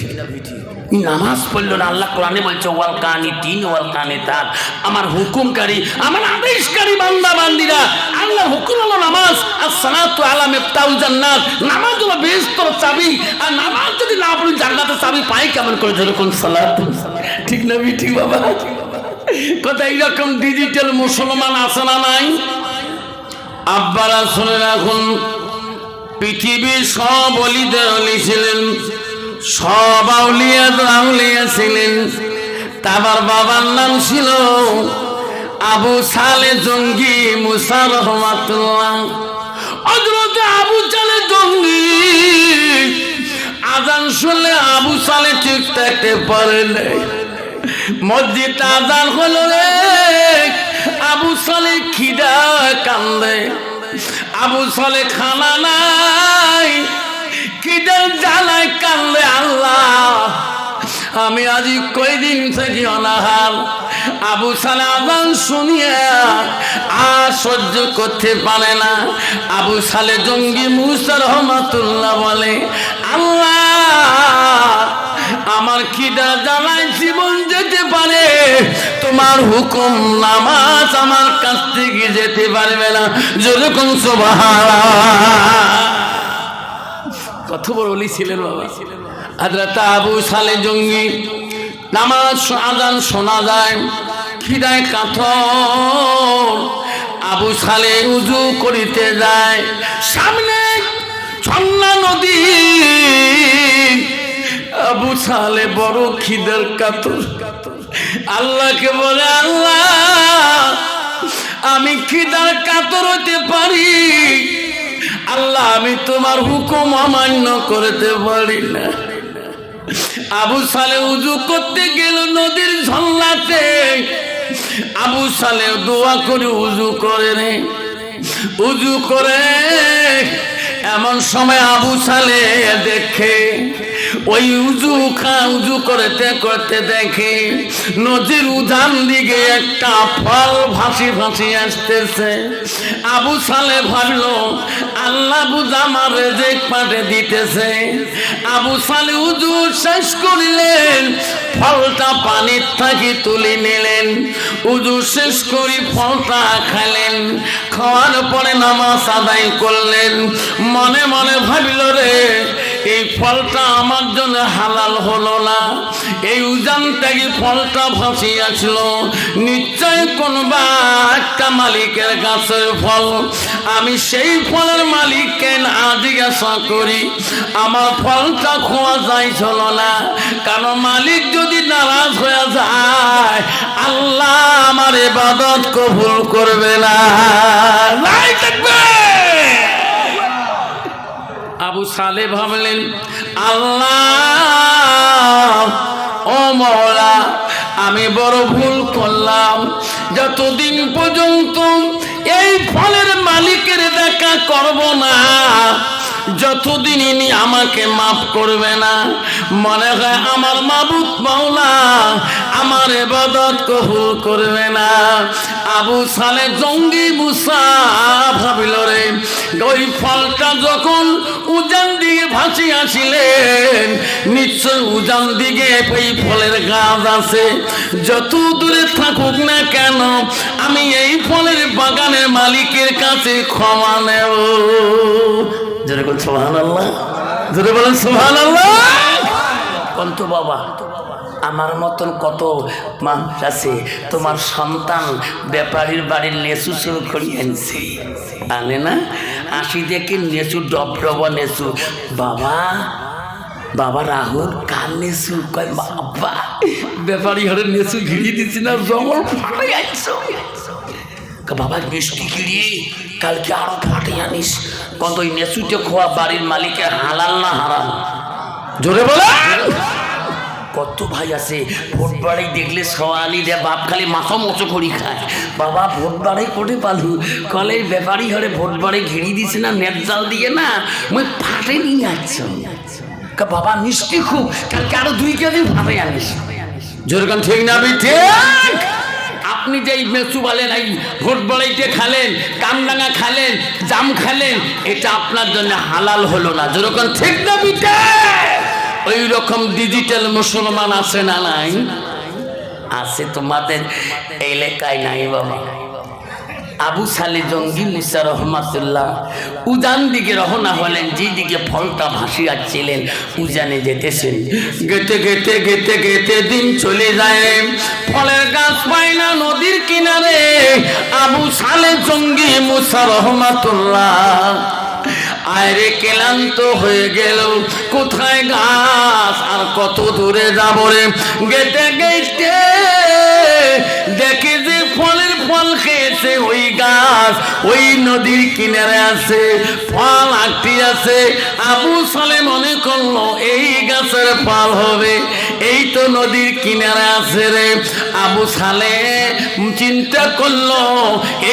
নামাজ পড়লো না। আল্লাহ কোরআনে বলছে ওয়াল কানি তিন ওয়াল কানে তার, আমার হুকুমকারী আমার আদেশকারী বান্দা বান্দিরা, আল্লাহ হুকুম হলো নামাজ। আর সালাতু আলা মিফতাহুল জান্নাত, নামাজ হলো বেহেশতের চাবি। আর নামাজ যদি না পড়ি জান্নাতের চাবি পাই কেমন করে? যেরকম সালাত, ঠিক না বিটি বাবা? কথা এইরকম ডিজিটাল মুসলমান আছে না নাই? আব্বারা শুনে রাখুন, পৃথিবীর সব অলিদের অলি ছিলেন, সব আউলিয়া ছিলেন। তার বাবার নাম ছিল আবু সালে জঙ্গি মুসা রহমাতুল্লাহ। হযরত আবু সালে জঙ্গি আজান শুনলে আবু সালে ঠিক থাকতে পারে নাই। মসজিদ আজান হলো রে, আবু সালে খিদা কান্দে, আবু সালে খানা নাই, খিদে জ্বালায় কান্দে। আল্লাহ আমি আজ কয়দিন থেকে অনাহার। আবু সালে আজান শুনিয়া আর সহ্য করতে পারে না। আবু সালে জঙ্গি মুসা রহমাতুল্লাহ বলে, আল্লাহ আমার খিদা জ্বালায় জীবন যেতে পারে, তোমার হুকুম নামাজ আমার কাছ থেকে যেতে পারবে না। যেরকম সুবহানাল্লাহ। কত বড় ওলি ছিলেন বাবা হযরত আবু সালে জঙ্গি। নামাজ আজান শোনা যায়, খিদায় কাতর। আবু সালে উজু করিতে যায়, সামনে ঝর্ণা নদী। আবু সালে বড় খিদার কাতর, আল্লাহকে বলে, আল্লাহ আমি খিদার কাতর হতে পারি, আল্লাহ আমি তোমার হুকুম অমান্য করতে পারি না। আবু সালে উজু করতে গেল নদীর ঝর্ণাতে। আবু সালে দোয়া করে উজু করে রে, উজু করে এমন সময় আবু সালে দেখে ওই উজু করতে করতে দেখে নদীর উজান দিকে একটা ফল ভাসি ভাসি আসতেছে। আবু সালে ভাবলো আল্লাহ বুঝা আমার রেজেক পাঠে দিতেছে। আবু সালে উজু শেষ করিলেন, ফলটা পানির থাকি তুলে নিলেন, উজু শেষ করি ফলটা খাইলেন। খাওয়ার পরে নামাজ আদায় করলেন। মনে মনে ভাবিল রে এই ফলটা আমার জন্য হালাল হলো না, এই উজান থেকে ফলটা ভাসি আসলো, নিশ্চয় কোনবা একটা মালিকের গাছের ফল। আমি সেই ফলের মালিককে না জিজ্ঞাসা করি আমার ফলটা খোয়া যাইছিল না, কারণ মালিক যদি নারাজ হয়ে যায় আল্লাহ আমার ইবাদত কবুল করবে না। আবু সালে ভাবলেন, আল্লাহ ও মওলা আমি বড় ভুল করলাম, যতদিন পর্যন্ত এই ফলের মালিকের দেখা করব না যতদিন ইনি আমাকে মাফ করবে না, মনে হয় আমার মাবুদ মাওলা আমার ইবাদত কবুল করবে না। আবু সালে জঙ্গি মুসা ভাবিল রে ওই ফলটা যখন উজান দিকে ভাসি আসিলেন, নিশ্চয় উজান দিকে এই ফলের গাছ আছে, যত দূরে থাকুক না কেন আমি এই ফলের বাগানের মালিকের কাছে ক্ষমা নেব। জোরে বলেন সুবহানাল্লাহ, জোরে বলেন সুবহানাল্লাহ। কন্ত বাবা আমার মতন কত মানুষ আছে, তোমার সন্তান ব্যাপারীর বাড়ির নেচু চুর করিয়ে আনছে, আনে না, আসি দেখে নেচু ডবডবা নেচু, বাবা বাবা রাহুল কার নেচু, কয় বাবা ব্যাপারী ঘরে নেচু ঘিরিয়ে দিচ্ছি না, জঙ্গল ফাটাই আনছো, বাবা মিষ্টি গিরিয়ে কালকে আরো ফাটে আনিস। কত ওই নেচুটে খোয়া বাড়ির মালিকের হালাল না হারাম? জোরে বলে কত ভাই আছে ভোট বাড়াই দেখলে সওয়ালি রে বাপ খালি মাথা মোচো করি খায়। বাবা ভোট বাড়াই কোটে পালু কলে ব্যাপারী হরে ভোট বাড়াই ঘিরি দিছে না নেট জাল দিয়ে না মুই ফাটে নিয়ে আসছ বাবা মিষ্টি খুব কালকে আরো 2 কেজি ভাবে আনিস যেরকম ঠিক না ঠিক। আপনি যে মেসু বলেন এই ভোট বাড়াইতে খালেন কামরাঙা খালেন জাম খালেন এটা আপনার জন্য হালাল হলো না যেরকম ঠিক না বিটে। ওই রকম ডিজিটাল মুসলমান আছে না নাই? আছে তোমাদের এলাকায় নাই বাবা। আবু সালে জঙ্গি মুসা রহমাতুল্লাহ উজান দিকে রওনা হলেন, যেদিকে ফলটা ভাসিয়াছিলেন উজানে যেতেছেন। গেতে গেতে গেতে গেতে দিন চলে যায়, ফলের গাছ পায় না নদীর কিনারে। আবু সালে জঙ্গি মুসা রহমাতুল্লাহ আরে ক্লান্ত হয়ে গেল, কোথায় গাছ আর কত দূরে যাব রে। গেতে গেতে দেখে যে ফলের ফল খেয়েছে ওই গাছ ওই নদীর কিনারে আছে, ফল আটটি আছে। আবু সালে মনে করলো এই গাছের ফল হবে, এই তো নদীর কিনারে আছে রে। আবু সালে চিন্তা করলো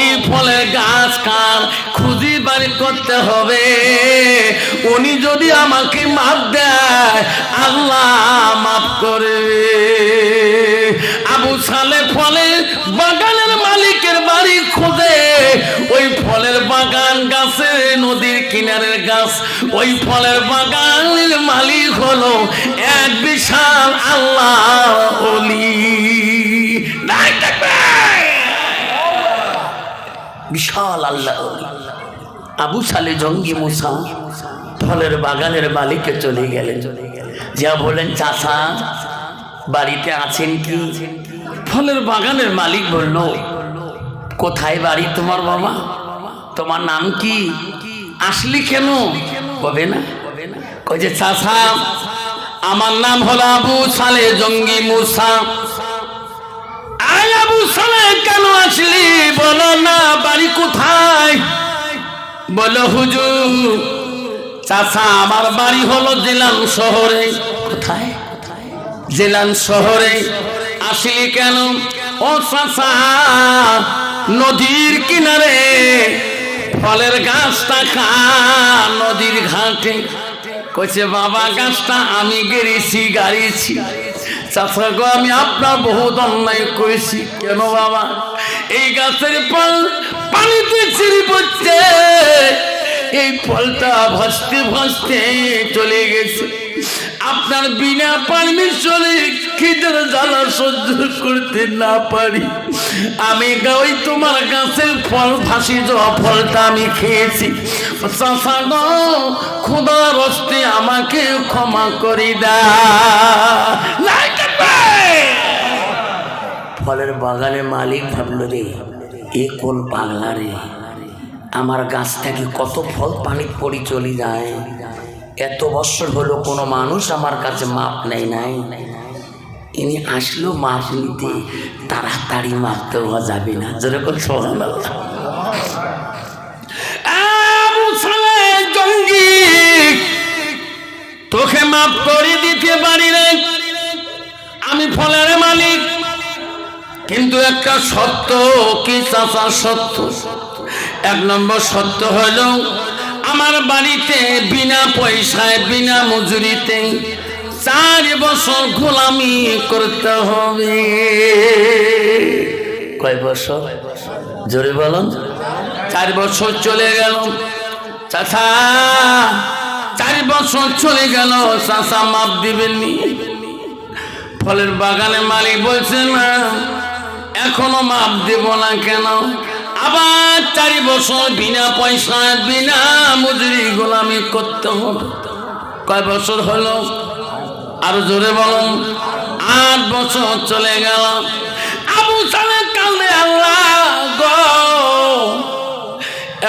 এই ফলের গাছ কার, খুঁজি বাড়ি করতে হবে। উনি যদি আমাকে মাফ দেয় আল্লাহ মাফ করে। আবু সালে ফলের বাগানের মালিকের বাড়ি খোঁজে, ওই ফলের বাগান গাছে নদীর কিনারের গাছ, ওই ফলের বাগানের মালিক হলো এক বিশাল আল্লাহ ওলি। বিশাল আল্লাহ ওলি। আবু সালে জঙ্গি মুসা ফলের বাগানের মালিকে চলে গেলেন, যা বলেন চাচা বাড়িতে আছেন কি? ফলের বাগানের মালিক বলল কোথায় বাড়ি তোমার বাবা, তোমার নাম কি, আসলি কেন? কবে না কই যে চাচা আমার নাম হলো আবু সালে জঙ্গি মুসা। আবু সালে কেন আসলি বলো না, বাড়ি কোথায়? বলো হুজুর চাচা আমার বাড়ি হলো জেলান শহরে। কোথায়? জেলান শহরে। আসলি কেন? ও চাচা নদীর কিনারে ফলের গাছটা খা নদীর ঘাটে। কইছে বাবা গাছটা আমি গেড়েছি গাড়িছি। চাচা গো আমি আপনার বহুত অন্যায় করেছি। কেন বাবা? এই গাছের ফল পানিতে ছিঁড়ে পড়ছে, এই ফলটা ভাসতে ভাসতে চলে গেছে। আপনার বিনা পারমিশনে খিদের জ্বালা সহ্য করতে না পারি আমি ওই তোমার গাছের ফল ভাসি যাওয়া ফলটা আমি খেয়েছি। চাচা গো খোদার হস্তে আমাকে ক্ষমা করে দাও। ফলের বাগানের মালিক ভাবলো রে এ কোন পাগলা রে, আমার গাছ থেকে কত ফল পানি পড়ি চলে যায়, এত বছর হলো কোনো মানুষ আমার কাছে মাপ নেয় নাই, ইনি আসলো মাপ নিতে, তাড়াতাড়ি মাপ দেওয়া যাবে না। যেরকম সুবহানাল্লাহ। আবু সালে জঙ্গি তোকে মাপ করে দিতে পারি না, আমি ফলের মালিক, কিন্তু একটা সত্য কি চাচা? সত্য এক নম্বর সত্য হলো আমার বাড়িতে বিনা পয়সায় বিনা মজুরিতে 4 বছর গোলামি করতে হবে। কয় বছর? জোরে বলুন। 4 বছর চলে গেল চাচা, 4 বছর চলে গেল চাচা মাপ দিবেননি। ফলের বাগানের মালিক বলছে না এখনো মাপ দেব না কেন? আবার 4 বছর বিনা পয়সায় বিনা মজুরি গোলামি করতে হবে। কয় বছর হলো? আরো জোরে বলুন। 8 বছর চলে গেল। আবু সালে কান্দে আল্লাহ গো,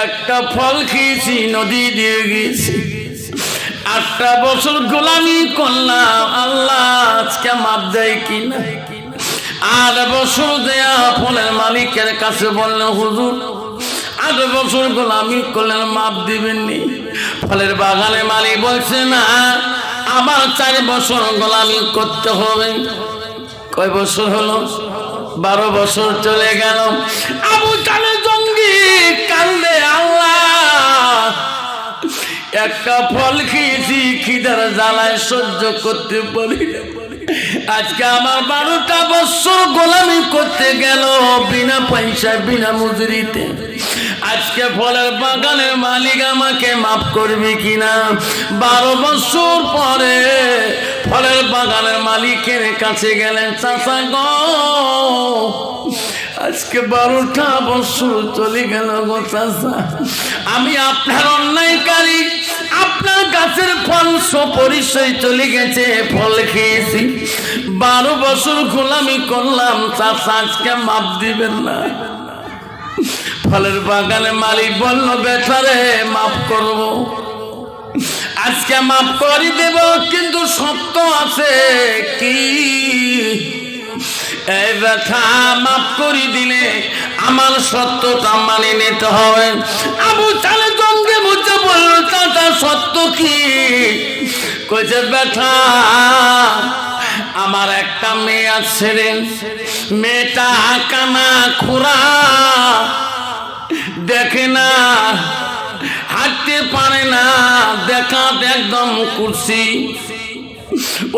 একটা ফল খেয়েছি নদী দিয়ে গেছি, 8টা বছর গোলামি করলাম, আল্লাহ আজকে মাপ দেয় কিনা? 8 বছর দেয়া ফলের মালিকের কাছে বললেন হুজুর 8 বছর গোলামি করলেন মাপ দিবেননি। ফলের বাগানের মালিক বলছে না আবার 4 বছর গোলামি করতে হবে। কয় বছর হলো? 12 বছর চলে গেল। আবু তালেব জঙ্গি কান্দে, আল্লাহ একটা ফল খেয়েছি, খিদার জ্বালায় সহ্য করতে পারি না। আজকে আমার 12টা বছর গোলামি করতে গেল বিনা পয়সায়, বিনা মজুরিতে। আজকে ফলের বাগানের মালিক আমাকে মাফ করবে কিনা? 12 বছর পরে ফলের বাগানের মালিকের কাছে গেলেন, চাচা গো আজকে 12টা বছর চলে গেল গো চাচা, আমি আপনার অন্যায়কারী, আপনার গাছের ফল সপরিচয় চলে গেছে, ফল খেয়েছি, 12 বছর গোলামি করলাম, চাচা আজকে মাফ দিবেন না? ফলের বাগানের মালিক বলল, বেচারে মাফ করব, আজকে মাফ করে দেব, কিন্তু সত্য আছে কি? এই ব্যথা মাফ করে দিলে আমার সত্যটা মানে নিতে হবে। আবু তালেব জঙ্গি বুঝে বলল, চাচা সত্য কি? কইছে, ব্যথা আমার একটা মেয়ে আছে রে, মেয়েটা কানা খোরা, দেখে না, হাঁটতে পারে না, দেখাত একদম কুরসি।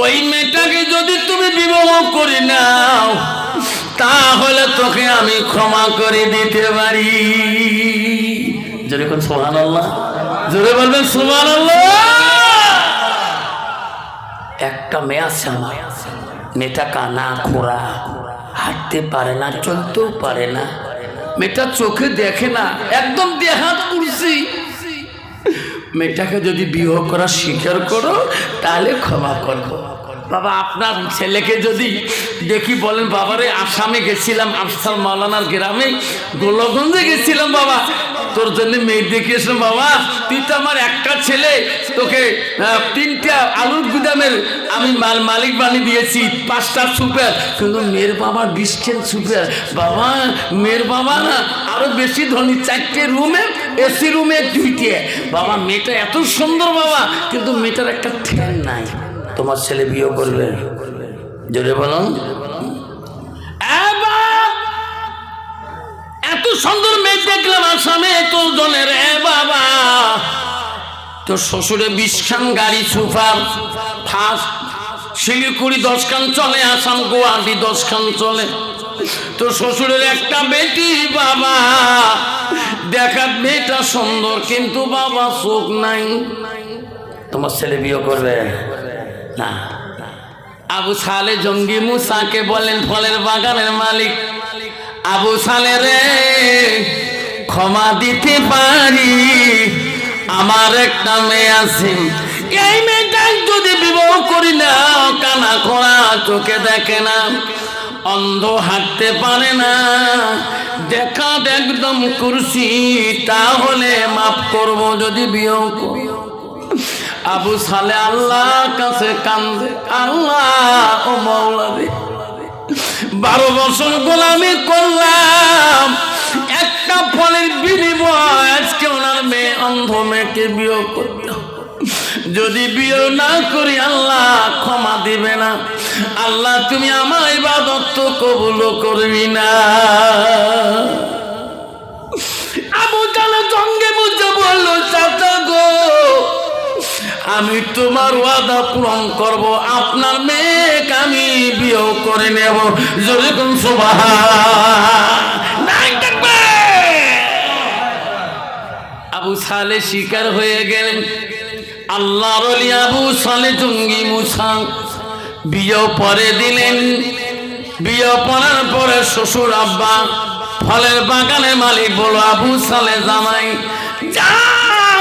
ওই মেয়েটাকে যদি তুমি বিবাহ করে নাও তাহলে তোকে আমি ক্ষমা করে দিতে পারি। জোরে কোন সুবহানাল্লাহ, জোরে বলবেন সুবহানাল্লাহ। একটা মেয়ে আছে আমার, মেয়েটা কানা খোরা, হাঁটতে পারে না, চলতেও পারে না, মেয়েটা চোখে দেখে না, একদম দেহাত কুরসি। মেয়েটাকে যদি বিবাহ করা স্বীকার করো তাহলে ক্ষমা করবো। বাবা আপনার ছেলেকে যদি দেখি বলেন, বাবারে আসামে গেছিলাম, আফসার মাওলানার গ্রামে গোলগঞ্জে গেছিলাম, বাবা তোর জন্য মেয়ে দেখে এসলাম, বাবা তুই তো আমার একটা ছেলে, তোকে 3টা আলুর গুদামের আমি মালিক বানিয়ে দিয়েছি, 5টা সুপার, কিন্তু মেয়ের বাবা 20টা সুপার। বাবা মেয়ের বাবা না আরো বেশি ধনী, 4টে রুমে, এসি রুমে 2টে। বাবা মেয়েটা এত সুন্দর বাবা, কিন্তু মেয়েটার একটা ঠ্যাং নাই, তোমার ছেলে বিয়ে করবে? জোরে বলো। এত সুন্দর মেয়ে দেখলাম আসামে, তোর জনের বাবা তোর শ্বশুরে 20 খান গাড়ি সুপার ফার্স্ট, শিলিগুড়ি 10 খান চলে, আসাম গুয়াহাটি 10 খান চলে। তোর শ্বশুরের একটা বেটি বাবা, দেখার মেয়েটা সুন্দর, কিন্তু বাবা চোখ নাই, তোমার ছেলে বিয়ে করবে না? আবু সালে জঙ্গি মুসাকে বলেন, ফলের বাগানের মালিক, আবু সালে রে ক্ষমা দিতে পারি, আমার একটা মেয়ে আছে, এই মেয়েটা যদি বিবাহ করি না, কানা খোড়া, চোখে দেখে না, অন্ধ, হাঁটতে পারে না, দেখা একদম কুরসি, তাহলে মাফ করব যদি বিয়ে করি। আবু সালে আল্লাহর কাছে কান্দে, আল্লাহ ও মাওলা রে, 12 বছর গোলামি করলাম, একটা ফলের বিনিময় আজকে ওনার মেয়ে, অন্ধ মেয়েকে বিয়ে করতে, যদি বিয়ে না করি আল্লাহ ক্ষমা দিবে না, আল্লাহ তুমি আমার ইবাদত কবুল করবি না। আবু তালেব জঙ্গি বুঝে বলল, চাচা গো আমি তোমার ওয়াদা পূরণ করব, আপনার মেয়েকে আমি বিয়ে করে নেব। জোরে কোন সুবহানাল্লাহ। আবু সালে শিকার হয়ে গেলেন, আল্লাহর ওলি আবু সালে জঙ্গি মুসা বিয়ে পরে দিলেন। বিয়ে পড়ার পরে শ্বশুর আব্বা ফলের বাগানের মালিক বলো, আবু সালে জামাই যাও,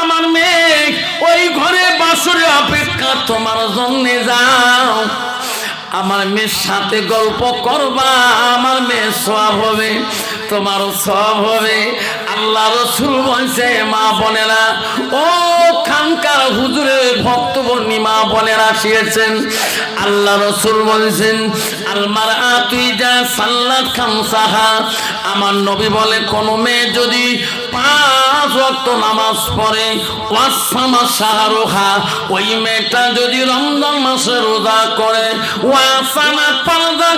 আমার মেয়ে ওই ঘরে বাসরে অপেক্ষা তোমার জন্য, যাও আমার মেয়ের সাথে গল্প করবা, আমার মেয়ে সওয়াব হবে, তোমারও সওয়াব হবে। আল্লাহ রসুল বলছে মা বোনেরা, ও খানকার হুজুরের ভক্তবর্ণী মা বোনেরা আসিয়েছেন, আল্লাহ রসুল বলছেন আলমার তুই যা সাল্লাত খামসাহা, আমার নবী বলে কোন মেয়ে যদি 5 ওয়াক্ত নামাজ পড়ে, ওয়াসামা শাহরুহা, ওই মেয়েটা যদি রমজান মাসে রোজা করে, ওয়াসানা পর্দা,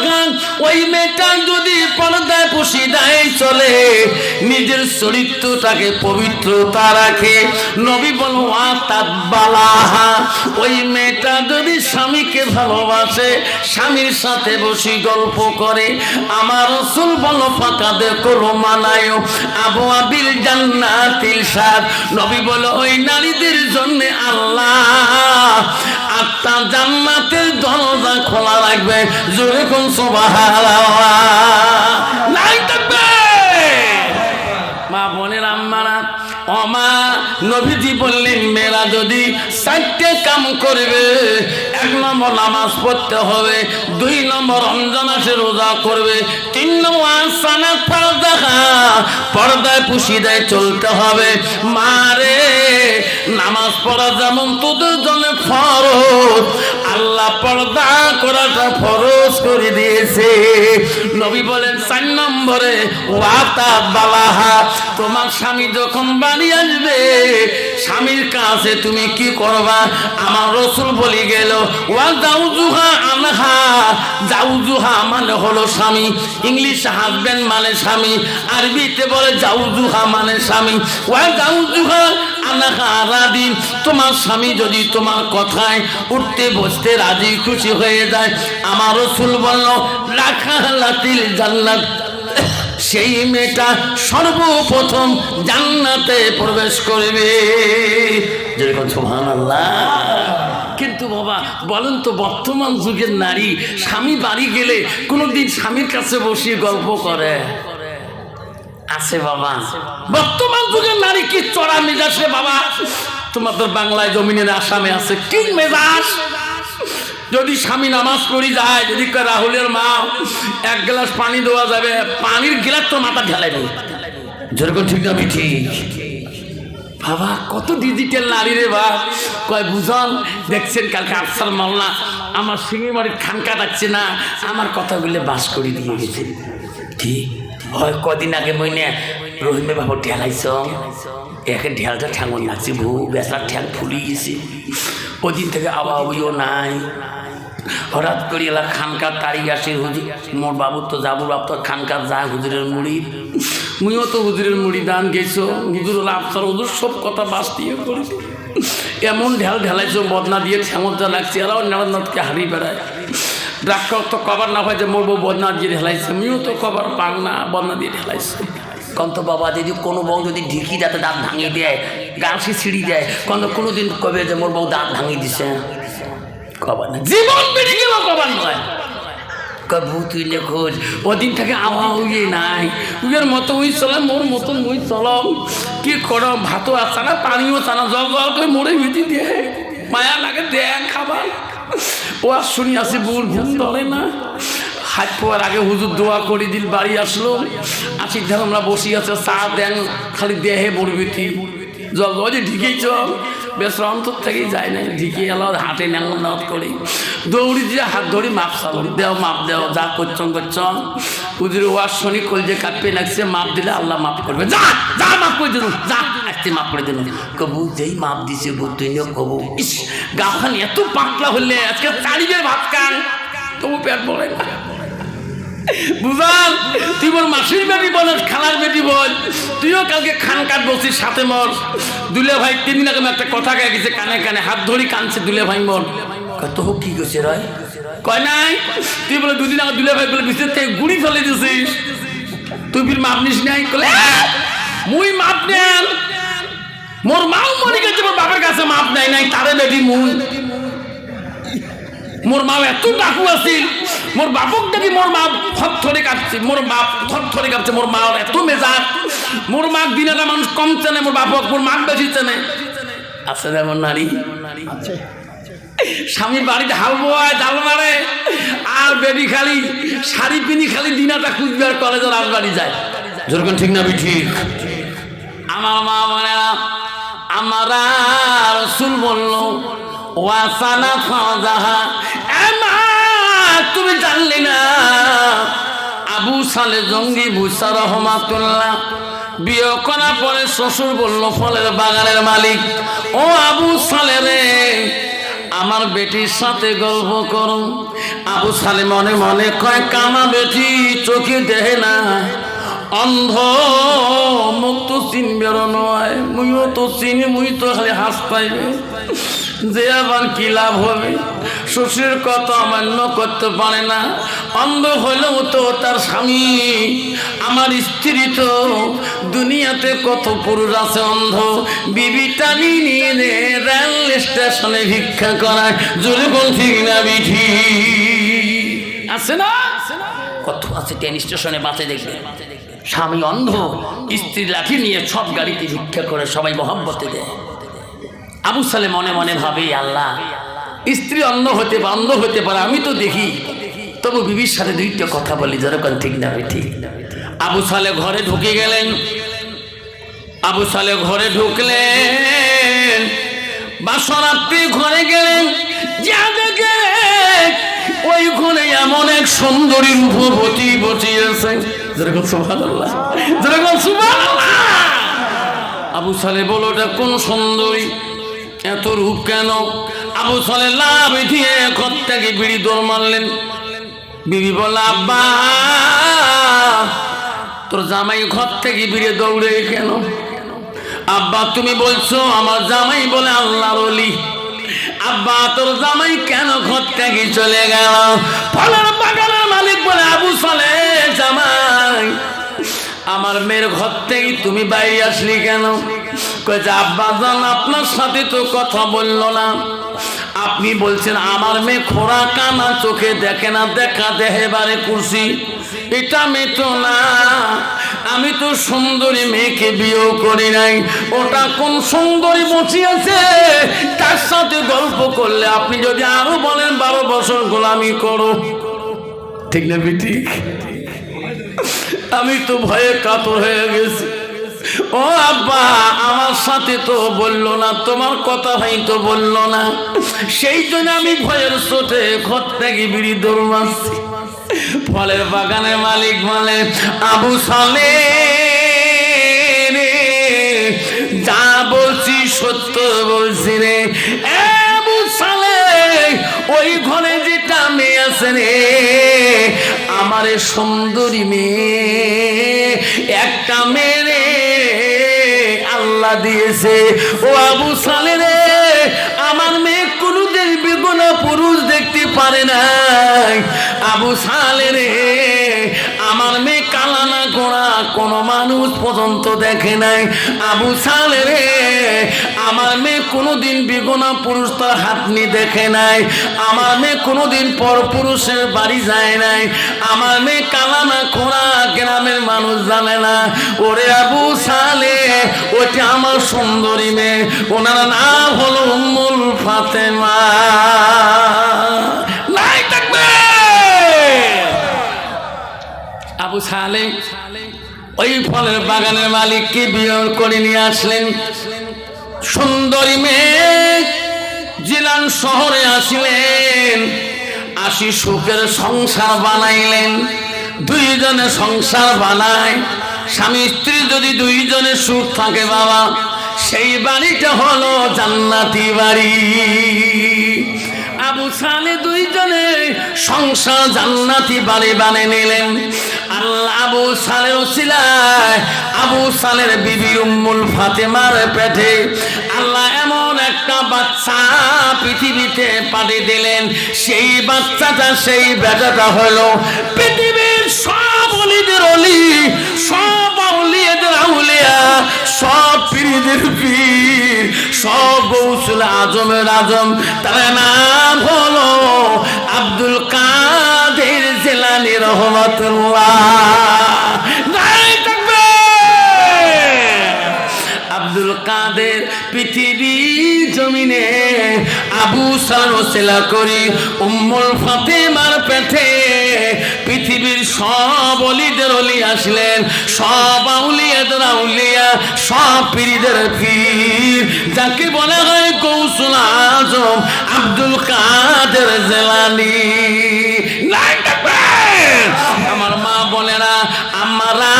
ওই মেয়েটা যদি পর্দায় পুশিদায় চলে, নিজের চরিত্রটাকে পবিত্রতা রাখে, নবী বল ওয়াতাবালাহা, ওই মেয়েটা যদি স্বামীকে ভালোবাসে, স্বামীর সাথে বসে গল্প করে, আমার রাসূল বল ফাকাদে করো মানায় আবু আবিল জান্নাতিল সাদ, নবী বল ওই নারীদের জন্য আল্লাহ 8টা জান্নাতের দরজা খোলা রাখবে। জোরে কোন সুবহানাল্লাহ। নাই থাকবে মা বোনের আম্মারা, ওমা নবীজি বললেন মেয়েরা যদি 4টে কাম করবে, 1 নম্বর নামাজ পড়তে হবে, 2 নম্বর রমজান মাসে রোজা করবে, 3 নম্বর সানাত পর্দা, পর্দায় পুশিদায় চলতে হবে। মারে নামাজ পড়া যেমন তোদের জন্য ফরজ, আল্লাহ পর্দা করাটা ফরজ করে দিয়েছে। নবী বলেন 4 নম্বরে ওয়াতা বালাহা, তোমার স্বামী যখন বাড়ি আসবে, স্বামীর কাছে তুমি কি করবা? আমার রাসূল বলে গেল ওয়া জাউজুহা আনহা, জাউজুহা মানে হলো স্বামী, ইংলিশ হাজবেন্ড মানে স্বামী, আরবিতে বলে জাউজুহা মানে স্বামী। ওয়া জাউজুহা আনহা রাদি, তোমার স্বামী যদি তোমার কথায় উঠতে বসতে রাজি খুশি হয়ে যায়, আমার রাসূল বলল রাখালাতিল জান্নাত, সেই মেয়েটা সর্বপ্রথম জান্নাতে প্রবেশ করবে। যেরকম সুবহানাল্লাহ। কিন্তু বাবা বলেন তো, বর্তমান যুগের নারী স্বামী বাড়ি গেলে কোনোদিন স্বামীর কাছে বসিয়ে গল্প করে আছে বাবা? বর্তমান যুগের নারী কি চড়া মেজাজে বাবা, তোমাদের বাংলায় জমিনের আসামে আছে কি মেজাজ। যদি স্বামী নামাজ পড়ি যায়, যদি রাহুলের মা 1 গ্লাস পানি দেওয়া যাবে, পানির গ্লাস তো মাথা ঢেলাই দেবে। যেরকম ঠিক না ঠিক বাবা? কত ডিজিটাল নারী রে বা কয় বুঝন। দেখছেন কালকে আফসার মাওলানা আমার সিঙ্গিমারির খানকা যাচ্ছে না, আমার কথাগুলো বাস করে দিয়ে গেছে। ঠিক হয় কদিন আগে মইনে রহিমে বাবু ঢেলাইছ, একে ঢেলটা ঠ্যাঙন লাগছে, ভু বেচার ঠ্যাং ফুলি গেছে। ওদিন থেকে আবাবিও নাই। হঠাৎ করে এলা খানকার তারিখ আসে, হুজুর মোর বাবু তো যাবুর বাপ তো খানকার যায় হুজুরের মুড়ি, মুইও তো হুজুরের মুড়ি দান গেছো, হুজুর হলো আফসার, হুজুর সব কথা বাস দিয়ে করেছি। এমন ঢেলাইছো বদনা দিয়ে ঠ্যাঙরটা লাগছে, এরাও নেড়ানকে হারিয়ে বেড়ায়। ডাক্তার তো কবার না হয় যে মোর বউ বদনা দিয়ে ঢেলাইছে, আমিও তো কবার পাং না, বদনা দিয়ে ঢেলাইছে। কন্ত বাবা যদি কোনো বউ যদি ঢিকি যাতে দাঁত ভাঙিয়ে দেয়, গাছি ছিঁড়ি দেয়, কোনোদিন কবে যে মোর বউ দাঁত ভাঙিয়ে দিছে? কবার না, জীবন বেরিয়ে গেল কবার নয়। কবু তুই খোঁজ ওদিন থেকে আওয়া উইয়ে নাই, উইয়ের মতো উই চলে, মোর মতন মুই চলম। কি করো, ভাতও আসা না, পানিও চানা, জল জল করে মোড়ে ভিটি দিয়ে মায়া লাগে দেন খাবার। ও আর শুনি আসি বুড় ঘুম ধরে না। হাত পোয়ার আগে হুজুর দোয়া করে দিল, বাড়ি আসলো, আসি ধর আমরা বসি আছে, চা দেন, খালি দেহে বড়বিটি জল যে ঢিকেই চল, বেশ অন্তর থেকেই যায় না, ঢিকে এলো হাটে ন্যাঙ্গল করে দৌড়ি দিয়ে হাত ধরি মাপ চাল দেও, মাপ দেও, যা করছন করছন। হুজুর ওয়ার শনি কলজে কাঁপে লাগছে, মাপ দিলে আল্লাহ মাফ করবে, যা যা মাফ করে দিল, যা আসতে মাফ করে দিল। কবু যেই মাপ দিছে বুদ্ধি কবু ইস গাখান এত পাতলা হলে আজকে চারিবের ভাত খান, তবু পেট পড়ে না। বুঝাল তুই মোর মাসির বেটি বল, খালার বেটি বল, তুইও কালকে খান কাট বসিস সাথে মর। দুলে ভাই 3 দিন আগে একটা কথা কে গেছে, কানে কানে হাত ধরি কানছে, দুলে ভাই মর। কত কি গেছে রয় কয় নাই, তুই বলে 2 দিন আগে দুলে ভাই বলে বিশেষ থেকে গুড়ি ফেলে দিছিস, তুই ফির মাপ নিস নাই? কলে মুই মাপ নেন, মোর মাও মরে গেছে, মোর বাপের কাছে মাপ নাই নাই, তারে বেটি মুই। মোর মা এত ডাকু আছিল, মোর বাপক দেখি মোর মা থরথরে কাঁপছে, মোর বাপ থরথরে কাঁপছে, মোর মা এত মেজাজ, মোর মা দিনেটা মানুষ কম চেনে, মোর বাপক মোর মা বেশি চেনে। আছে যেমন নারী স্বামীর বাড়িতে হাল বোয়ায়, জাল মারে, আর বেবি খালি শাড়ি পিনি খালি দিনাটা খুঁজবে আর কলেজের রাজবাড়ি যায়। যেরকম ঠিক না ঠিক আমার মা বোনেরা, আমার রাসূল বলল ওয়াসানা ফাজাহা, তুমি জানলে না আবু সালে জঙ্গি মুসা রহমাতুল্লাহ বিয়ে করার পরে শ্বশুর বলল ফলের বাগানের মালিক, ও আবু সালে রে আমার বেটির সাথে গল্প করো। আবু সালে মনে মনে কয় কামা বেটি চোখে দেহে না, অন্ধ মুখ তো চিনবে নয়, মুইও তো চিনি, মুই তো খালি হাস পাইবে, যে আবার কি লাভ হবে? শ্বশুরের কথা অমান্য করতে পারে না, অন্ধ হলেও তো তার স্বামী, আমার স্ত্রী তো, দুনিয়াতে কত পুরুষ আছে অন্ধ, বিবি টানি নিয়ে রেল স্টেশনে ভিক্ষা করায়, জোরে বল ঠিক না বিঠি আছে না? কত আছে ট্রেন স্টেশনে বাঁচে দেখবে, স্বামী অন্ধ, স্ত্রী লাঠি নিয়ে সব গাড়িতে ভিক্ষা করে, সবাই মহব্বতে দেয়। আবু সালে মনে মনে ভাবে আল্লাহ, স্ত্রী অন্ধ হতে পারে আমি তো দেখি, তবু বিবির সাথে দুইটা কথা বলি, যেরকম ঠিক না ঠিক। আবু সালে ঘরে ঢুকে গেলেন, আবু সালে ঘরে ঢুকলেন, বাসরাত্রি ঘরে গেলেন, যা দেখে ওই ঘরে এমন এক সুন্দরী রূপবতী বসিয়েছে, যেরকম সুবহানাল্লাহ, যেরকম সুবহানাল্লাহ। আবু সালে বলো এটা কোন সুন্দরী, এত রূপ কেন? আবু সালে লাভ দিয়ে ঘর থেকে বিড়ি দৌড় মারলেন। বিবি বলল আব্বা তোর জামাই ঘর থেকে বিড়ি দৌড়ে কেন? আব্বা তুমি বলছো আমার জামাই বলে আল্লাহর ওলি, আব্বা তোর জামাই কেন ঘর থেকে চলে গেল? ফলের বাগানের মালিক বলে আবু সালে জামাই আমার মেয়ের ঘর থেকে তুমি বাইরে আসলি কেন? কয়েছে আব্বা জান আপনার সাথে তো কথা বললো না, আপনি বলছেন আমার মেয়ে খোড়া কানা, চোখে দেখে না, দেখা দেহে বারে কুর্সি, এটা মেয়ে তো না, আমি তো সুন্দরী মেয়েকে বিয়েও করি নাই, ওটা কোন সুন্দরী বসিয়েছে তার সাথে গল্প করলে আপনি যদি আরো বলেন 12 বছর গোলামি করো, ঠিক না ঠিক? আমি তো ভয়ে কাতর হয়ে গেছি। ও আব্বা আমার সাথে তো বললো না, তোমার কথা ভাই তো বললো না, সেই জন্য আমি ভয়ের চোটে ঘর থেকে বিড়ি দৌড় মারছি। ফলের বাগানের মালিক বলে আবু সালে যা বলছি সত্য বলছি রে। আবু সালে ওই ঘরে যেটা মেয়ে আছে রে, আমার সুন্দরী মেয়ে, একটা মেয়ে আল্লাহ দিয়েছে। ও আবু সালে রে আমার মেয়ে কোনদিন বেগুনা পুরুষ দেখতে পারে নাই। আবু সালে রে আমার মেয়ে কালানা গোড়া কোনো মানুষ পর্যন্ত দেখে নাই। আবু সালে রে আমার মেয়ে কোনোদিন বেগুনা পুরুষ তার হাত নিয়ে দেখে নাই। আমার মেয়ে কোনোদিন পর পুরুষের বাড়ি যায় নাই। আমার মেয়ে কালানা খোড়া গ্রামের মানুষ জানে না। ওরে আবু সালে ওটা আমার সুন্দরী মেয়ে, ওনার নাম হলো উম্মুল ফাতেমা। নাই থাকবে আবু সালে ওই ফলের বাগানের মালিককে বিয়ে করে নিয়ে আসলেন। সুন্দরী মেয়ে জিলান শহরে আসলেন, আসি সুখের সংসার বানাইলেন। দুইজনে সংসার বানায়, স্বামী স্ত্রী যদি দুইজনে সুখ থাকে বাবা, সেই বাড়িটা হলো জান্নাতি বাড়ি। আবু সালে দুইজনে সংসার জান্নাতি বাড়ি বানিয়ে নিলেন। আল্লাহ আবু সালের ওসিলায় আবু সালের বিবি উম্মুল ফাতেমার পেটে আল্লাহ এমন একটা বাচ্চা পৃথিবীতে পাঠিয়ে দিলেন। সেই বাচ্চাটা, সেই বেটাটা হলো পৃথিবীর সব অলিদের অলি, সব আউলিয়াদের আউলিয়া, সব পীরদের পীর, সব গৌসুল আজমের আজম, তার নাম হলো আব্দুল কাদের জিলানী রহমাতুল্লাহ। আব্দুল কাদের পৃথিবী জমিনে আবু সালের ওসিলা করি উম্মুল ফাতেমার পেটে পৃথিবীর সব অলিদের অলি নিয়ে আসলেন। সব আউলিয়াদের আউলিয়া, সব পীরদের পীর, যাকে বলা হয় গৌসুল আজম আব্দুল কাদের জিলানী। আমার মা বোনেরা, আমরা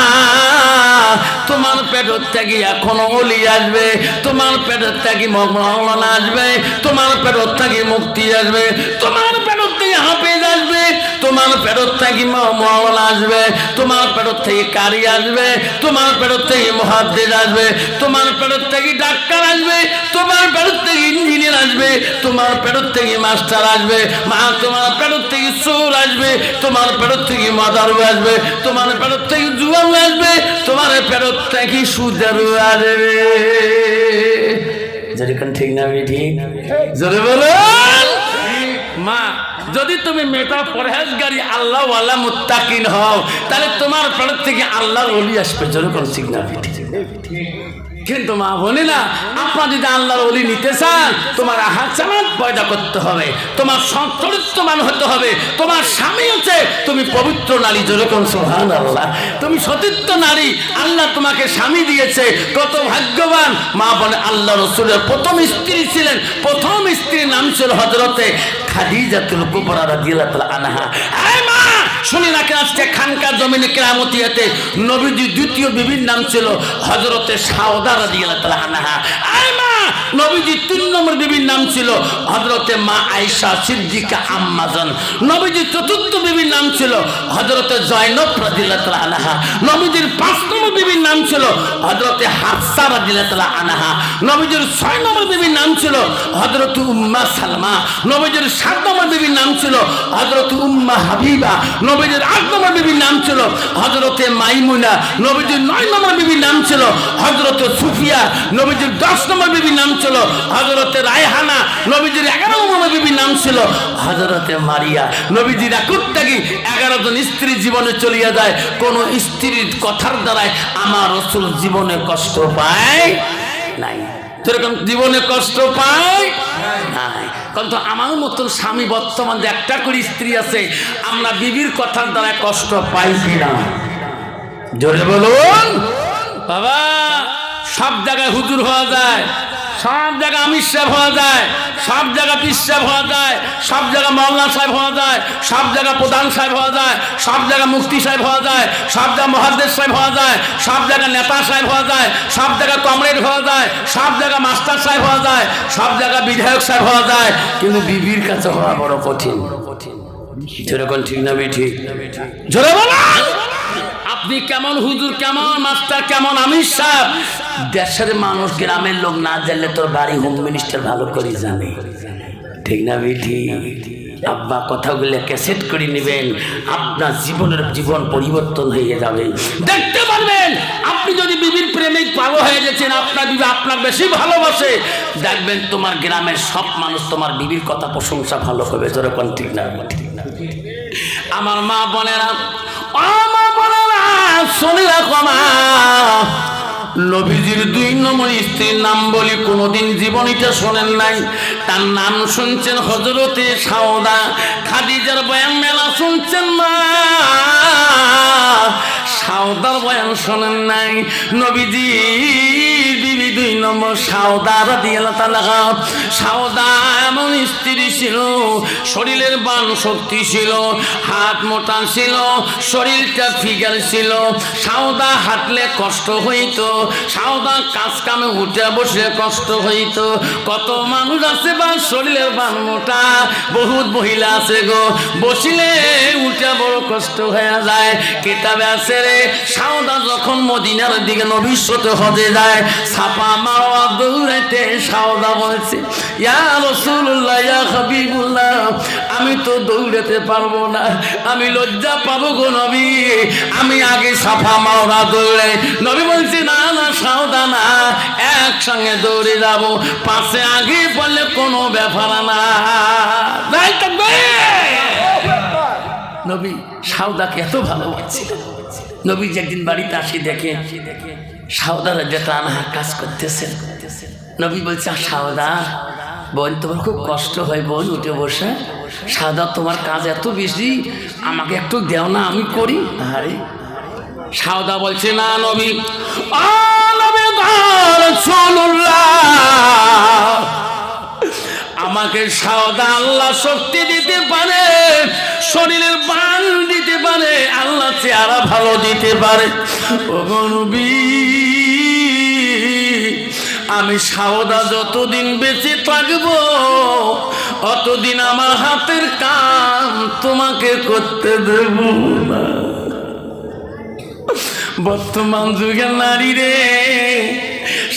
তোমার পেটের থেকে এখনো ওলি আসবে, তোমার পেটের থেকে মাওলানা আসবে, তোমার পেটের থেকে মুক্তি আসবে, তোমার পেটের থেকে হাফেজ আসবে, তোমার পেটের থেকে মাওলানা আসবে, তোমার পেটের থেকে কারি আসবে, তোমার পেটের থেকে মুহাদ্দিস আসবে, তোমার পেটের থেকে ডাক্তার আসবে, তোমার পেটের থেকে ইঞ্জিনিয়ার আসবে, তোমার পেটের থেকে মাস্টার আসবে, মা তোমার পেটের থেকে চোর আসবে, তোমার পেটের থেকে মাদারু আসবে, তোমার পেটের থেকে জুয়ার আসবে, তোমার পেটের থেকে সুদারু আসবে। যেরকম ঠিক না ঠিক জোরে বলুন। মা যদি তুমি মেটা পরহেজগারি আল্লাহ ওয়ালা মুত্তাকিন হও, তাহলে তোমার পেটের থেকে আল্লাহ ওলি আসবে। যেরকম ঠিক না ঠিক। কিন্তু মা বলে না, আপনার যদি আল্লাহর ওলি নিতে চান, তোমার আহাজাত পয়দা করতে হবে, তোমার চরিত্রবান হতে হবে, তোমার স্বামী হচ্ছে তুমি পবিত্র নারী। যেরকম সুবহানাল্লাহ, তুমি সতীর্থ নারী, আল্লাহ তোমাকে স্বামী দিয়েছে, কত ভাগ্যবান। মা বলে আল্লাহ রাসূলের প্রথম স্ত্রী ছিলেন, প্রথম স্ত্রীর নাম ছিল হযরতে খাদিজাতুল কুবরা রাদিয়াল্লাহু তাআলা আনহা। এই মা শুনি না কেন, আজকে খানকা জমিনে কিয়ামতিয়াতে নবীজি দ্বিতীয় বিবির নাম ছিল হযরতে সাউদা রাদিয়াল্লাহু তাআলা আনহা। এই মা নবীজি 3 নম্বর বিবির নাম ছিল হযরতে মা আয়েশা সিদ্দিকা আম্মাজান। নবীজি 4র্থ বিবির নাম ছিল হযরতে জয়নব রাদিয়াল্লাহু তাআলা আনহা। নবীজির 5 নম্বর বিবির নাম ছিল হযরতে হাফসা রাদিয়াল্লাহু তাআলা আনহা। নবীজির 6 নম্বর বিবির নাম ছিল হযরতে উম্মা সালমা। নবীজির 7 নম্বর বিবির নাম ছিল হযরতে উম্মা হাবিবা। নবীজির 8 নম্বর বিবির নাম ছিল হযরতে মাইমুনা। নবীজির 9 নম্বর বিবির নাম ছিল হযরতে সুফিয়া। নবীজির 10 নম্বর বিবির নাম ছিল হযরতে রায়হানা। নবীজির 11 নম্বর বিবির নাম ছিল হযরতে মারিয়া। নবীজির একুত্তাগি 11 জন স্ত্রী জীবনে চলিয়া যায়, কোন স্ত্রীর কথার দ্বারাই আমার রাসূল জীবনে কষ্ট পায় নাই। যেরকম জীবনে কষ্ট পায় নাই। কিন্তু আমার মতন স্বামী বর্তমান যে একটা করে স্ত্রী আছে, আমরা বিবির কথার দ্বারা কষ্ট পাই কিনা? জোরে বলুন। বাবা সব জায়গায় হুজুর হওয়া যায়, সব জায়গায় আমির সাহেব হওয়া যায়, সব জায়গায় পীর সাহেব হওয়া যায়, সব জায়গায় মাওলানা সাহেব হওয়া যায়, সব জায়গায় প্রধান সাহেব হওয়া যায়, সব জায়গায় মুফতি সাহেব হওয়া যায়, সব জায়গায় মুহাদ্দিস সাহেব হওয়া যায়, সব জায়গায় নেতা সাহেব হওয়া যায়, সব জায়গায় কমরেড হওয়া যায়, সব জায়গায় মাস্টার সাহেব হওয়া যায়, সব জায়গায় বিধায়ক সাহেব হওয়া যায়, কিন্তু বিবির কাছে হওয়া বড় কঠিন। যেরকম ঠিক না ঠিক জোরে বলুন। আপনি কেমন হুজুর, কেমন মাস্টার, কেমন আমির সাহেব, দেশের মানুষ গ্রামের লোক না জানলে তোর বাড়ি হোম মিনিস্টার ভালো করে জানে। ঠিক না বেঠি? আব্বা কথাগুলো ক্যাসেট করে নেবেন, আপনার জীবন পরিবর্তন হয়ে যাবে। দেখতে পারবেন আপনি যদি বিবির প্রেমিক ভালো হয়ে গেছেন, আপনার বিবি আপনার বেশি ভালোবাসে, দেখবেন তোমার গ্রামের সব মানুষ তোমার বিবির কথা প্রশংসা ভালো করবে। যেরকম ঠিক না? আমার মা বোনেরা, শুনে রাখো মা, নবীজির 2 নম্বর স্ত্রীর নাম বলি কোনোদিন জীবনীটা শোনেন নাই। তার নাম শুনছেন হযরতে সাউদা। খাদিজার বয়ান মেলা শুনছেন না, সাউদার বয়ান শোনেন নাই। নবীজি বিবি 2 নম্বর সাউদা রাদিয়াল্লাহু তাআলা। সাউদা এমন স্ত্রী ছিল, শরীরের বান শক্তি ছিল, হাত মোটা ছিল, শরীরটা ফিগার ছিল। সাউদা হাঁটলে কষ্ট হইত, সাউদা কাজ কামে উঠে বসে কষ্ট হইত। কত মানুষ আছে বা শরীরের বান মোটা, বহুত মহিলা আছে গো, বসিলে উঠে বড় কষ্ট হয়ে যায়। কিতাবে আছে রে, সাউদা যখন মদিনার দিকে নবীর সাথে হজে যায়, ছাপা মাওয়া দৌড়াইতে সাউদা বলছে, ইয়া রাসূলুল্লাহ, ইয়া হাবিবুল্লাহ, আমি তো দৌড়াতে পারবো না, আমি লজ্জা পাবো গো নবী, আমি আগে ছাপা মাওয়া দৌড়াই। নবী বলছে, না না সাউদা না, একসঙ্গে দৌড়ে যাব, পাশে আগে বললে কোনো ব্যাপার না। নবী সাউদাকে এত ভালোবাসছিলেন। নবী যে একদিন বাড়িতে আসি দেখে সাউদার যেটা আনহা কাজ করতেছেন। নবী বলছে, সাউদা বোন, তোমার খুব কষ্ট হয় বোন, উঠে বসে। সাউদা, তোমার কাজ এত বেশি, আমাকে একটু দেও না, আমি করি। আরে সাউদা বলছে না নবী, ও নবী রাসূলুল্লাহ, আমাকে সাউদা আল্লাহ শক্তি দিতে পারে, শরীরের বান দিতে পারে, আল্লাহ চেহারা ভালো দিতে পারে। ও নবী, আমি সাউদা যতদিন বেঁচে থাকবো অতদিন আমার হাতের কাম তোমাকে করতে দেব না। বর্তমান যুগের নারী রে,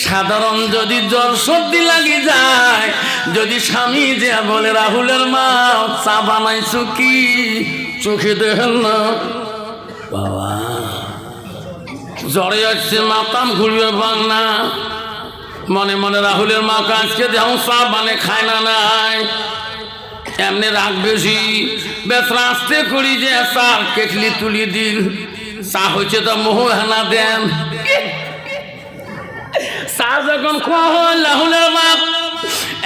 সাধারণ যদি জ্বর সর্দি লাগে যায়, যদি স্বামী যে বলে রাহুলের মা চা বানাইছো কি, চোখে দেখেন না বাবা, জ্বরে আসছে মাতাম ঘুরবে পান না, মনে মনে রাহুলের মা আজকে যেমন চা বানে খায় না নাই, এমনি রাগ বেশি, বেশ রাস্তে করি যে চার কেটলি তুলি দিল, চা হয়েছে তো মোহ হেনা দেন। চা যখন খাওয়া হয় রাহুলের মা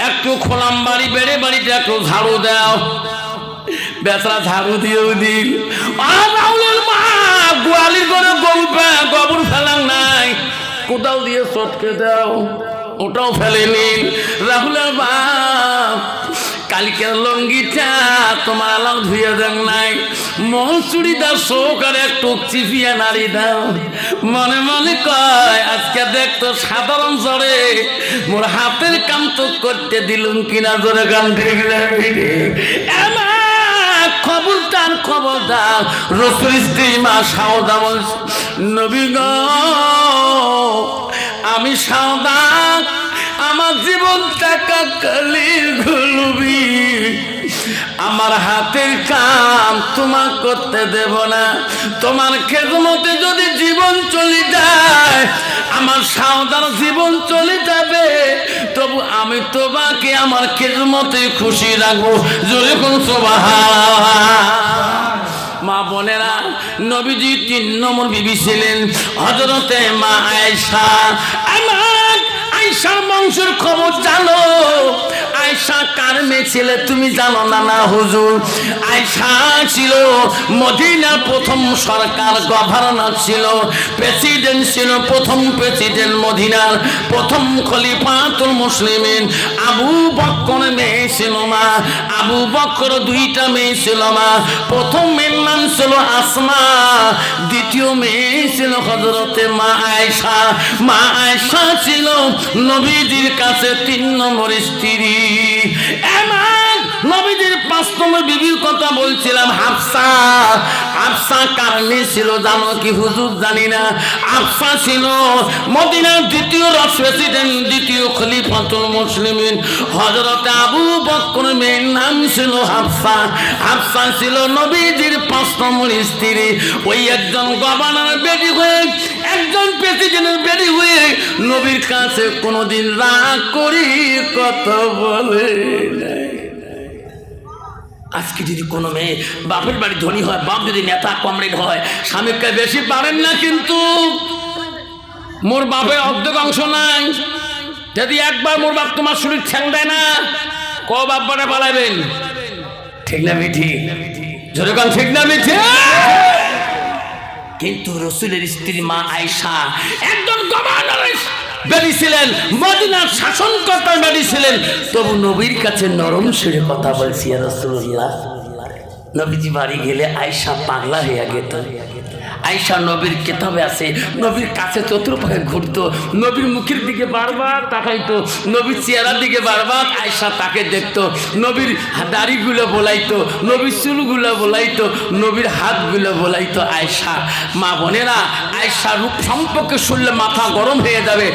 একটু খোলাম বাড়ি বেড়ে বাড়িতে একটু ঝাড়ু দাও, বেচা ঝাড়ু দিয়েও দিল। আর রাহুলের মা গোয়ালি করে গোবর ফেলাম নাই, কোদাল দিয়ে চটকে দাও, ওটাও ফেলেনি। রাহুলের বাপ কালকের লঙ্গিটা তোমার আলাম ধুয়ে দেন নাই, মন চুড়িদার শোক আর একটু চিপিয়ে নাড়ি দাও। মনে মনে কয় আজকে দেখতো সাধারণ জ্বরে মোর হাতের কাম তো করতে দিলুম কিনা, জোরে গান ঠিক খবরদার খবরদার। রসুল স্ত্রী মা সাউদা বলছে, নবী গো আমি সাউদা, আমার জীবন টাকা কালির গুলবি, আমার হাতের কাম তোমার করতে দেব না। তোমার খেদমতে যদি জীবন চলে যায়, আমার সাউদার জীবন চলে যাবে, তবু আমি তোমাকে আমার খেদমতে খুশি রাখবো। জোরে কোন সুবহান। মা বোনেরা, নবীজি 3 নম্বর বিবি ছিলেন হযরতে মা আয়েশা। আমার আয়েশার বংশের খবর জানো? আয়েশা কার মেয়ে ছিল তুমি জানো না? না হুজুর, আয়েশা ছিল মদিনার প্রথম সরকার, গভর্নর ছিল, প্রেসিডেন্ট ছিল, প্রথম প্রেসিডেন্ট মদিনার, প্রথম খলিফাতুল মুসলিমিন। আবু বকর মেয়ে ছিল মা, আবু বকর 2টা মেয়ে ছিল মা। প্রথম মেয়ের নাম ছিল আসমা, দ্বিতীয় মেয়ে ছিল হযরতে মা আয়েশা। মা আয়েশা ছিল নবীজির কাছে 3 নম্বর স্ত্রী। এমন নবীজির 5 নম্বর বিবির কথা বলছিলাম, হাফসা। হাফসা কার মেয়ে ছিল জানো কি হুজুর? জানি না। হাফসা ছিল মদিনার দ্বিতীয় প্রেসিডেন্ট, দ্বিতীয় খলিফাতুল মুসলিমিন হযরত আবু বকর মেয়ের নাম ছিল হাফসা। হাফসা ছিল নবীজির 5 নম্বর স্ত্রী। ওই একজন গভর্নর বেটি হয়ে, একজন প্রেসিডেন্টের বেটি হয়ে নবীর কাছে কোনোদিন রাগ করি কথা বলে নাই। আজকে যদি কোনো মেয়ে বাপের বাড়ি ধনী হয়, বাপ যদি নেতা কমরেড হয়, স্বামীকে বেশি পারেন না, কিন্তু মোর বাপের অর্ধেক অংশ নাই। যদি একবার মোর বাপ তোমার শরীর ঠ্যাং দেয় না, ক বাপ বাড়া পালাবেন। ঠিক না মিঠি? জোরে কান ঠিক না মিঠি? কিন্তু রসুলের স্ত্রী মা আয়েশা একজন গভর্নরের বেটি ছিলেন, মদিনার শাসনকর্তার বেটি ছিলেন, তবু নবীর কাছে নরম সুরে কথা বলছি, ইয়া রাসূলুল্লাহ। নবীজি বাড়ি গেলে আয়েশা পাগলা হয়ে গেত। আয়েশা নবীর কিতাবে আছে, নবীর কাছে চতুর্পাশে ঘুরতো, নবীর মুখের দিকে বারবার তাকাইতো, নবীর চেহারার দিকে বারবার আয়েশা তাকে দেখতো, নবীর দাড়িগুলো বোলাইতো, নবীর চুলগুলো বোলাইতো, নবীর হাতগুলো বোলাইতো আয়েশা। মা বোনেরা, আয়েশা রূপ সম্পর্কে শুনলে মাথা গরম হয়ে যাবে।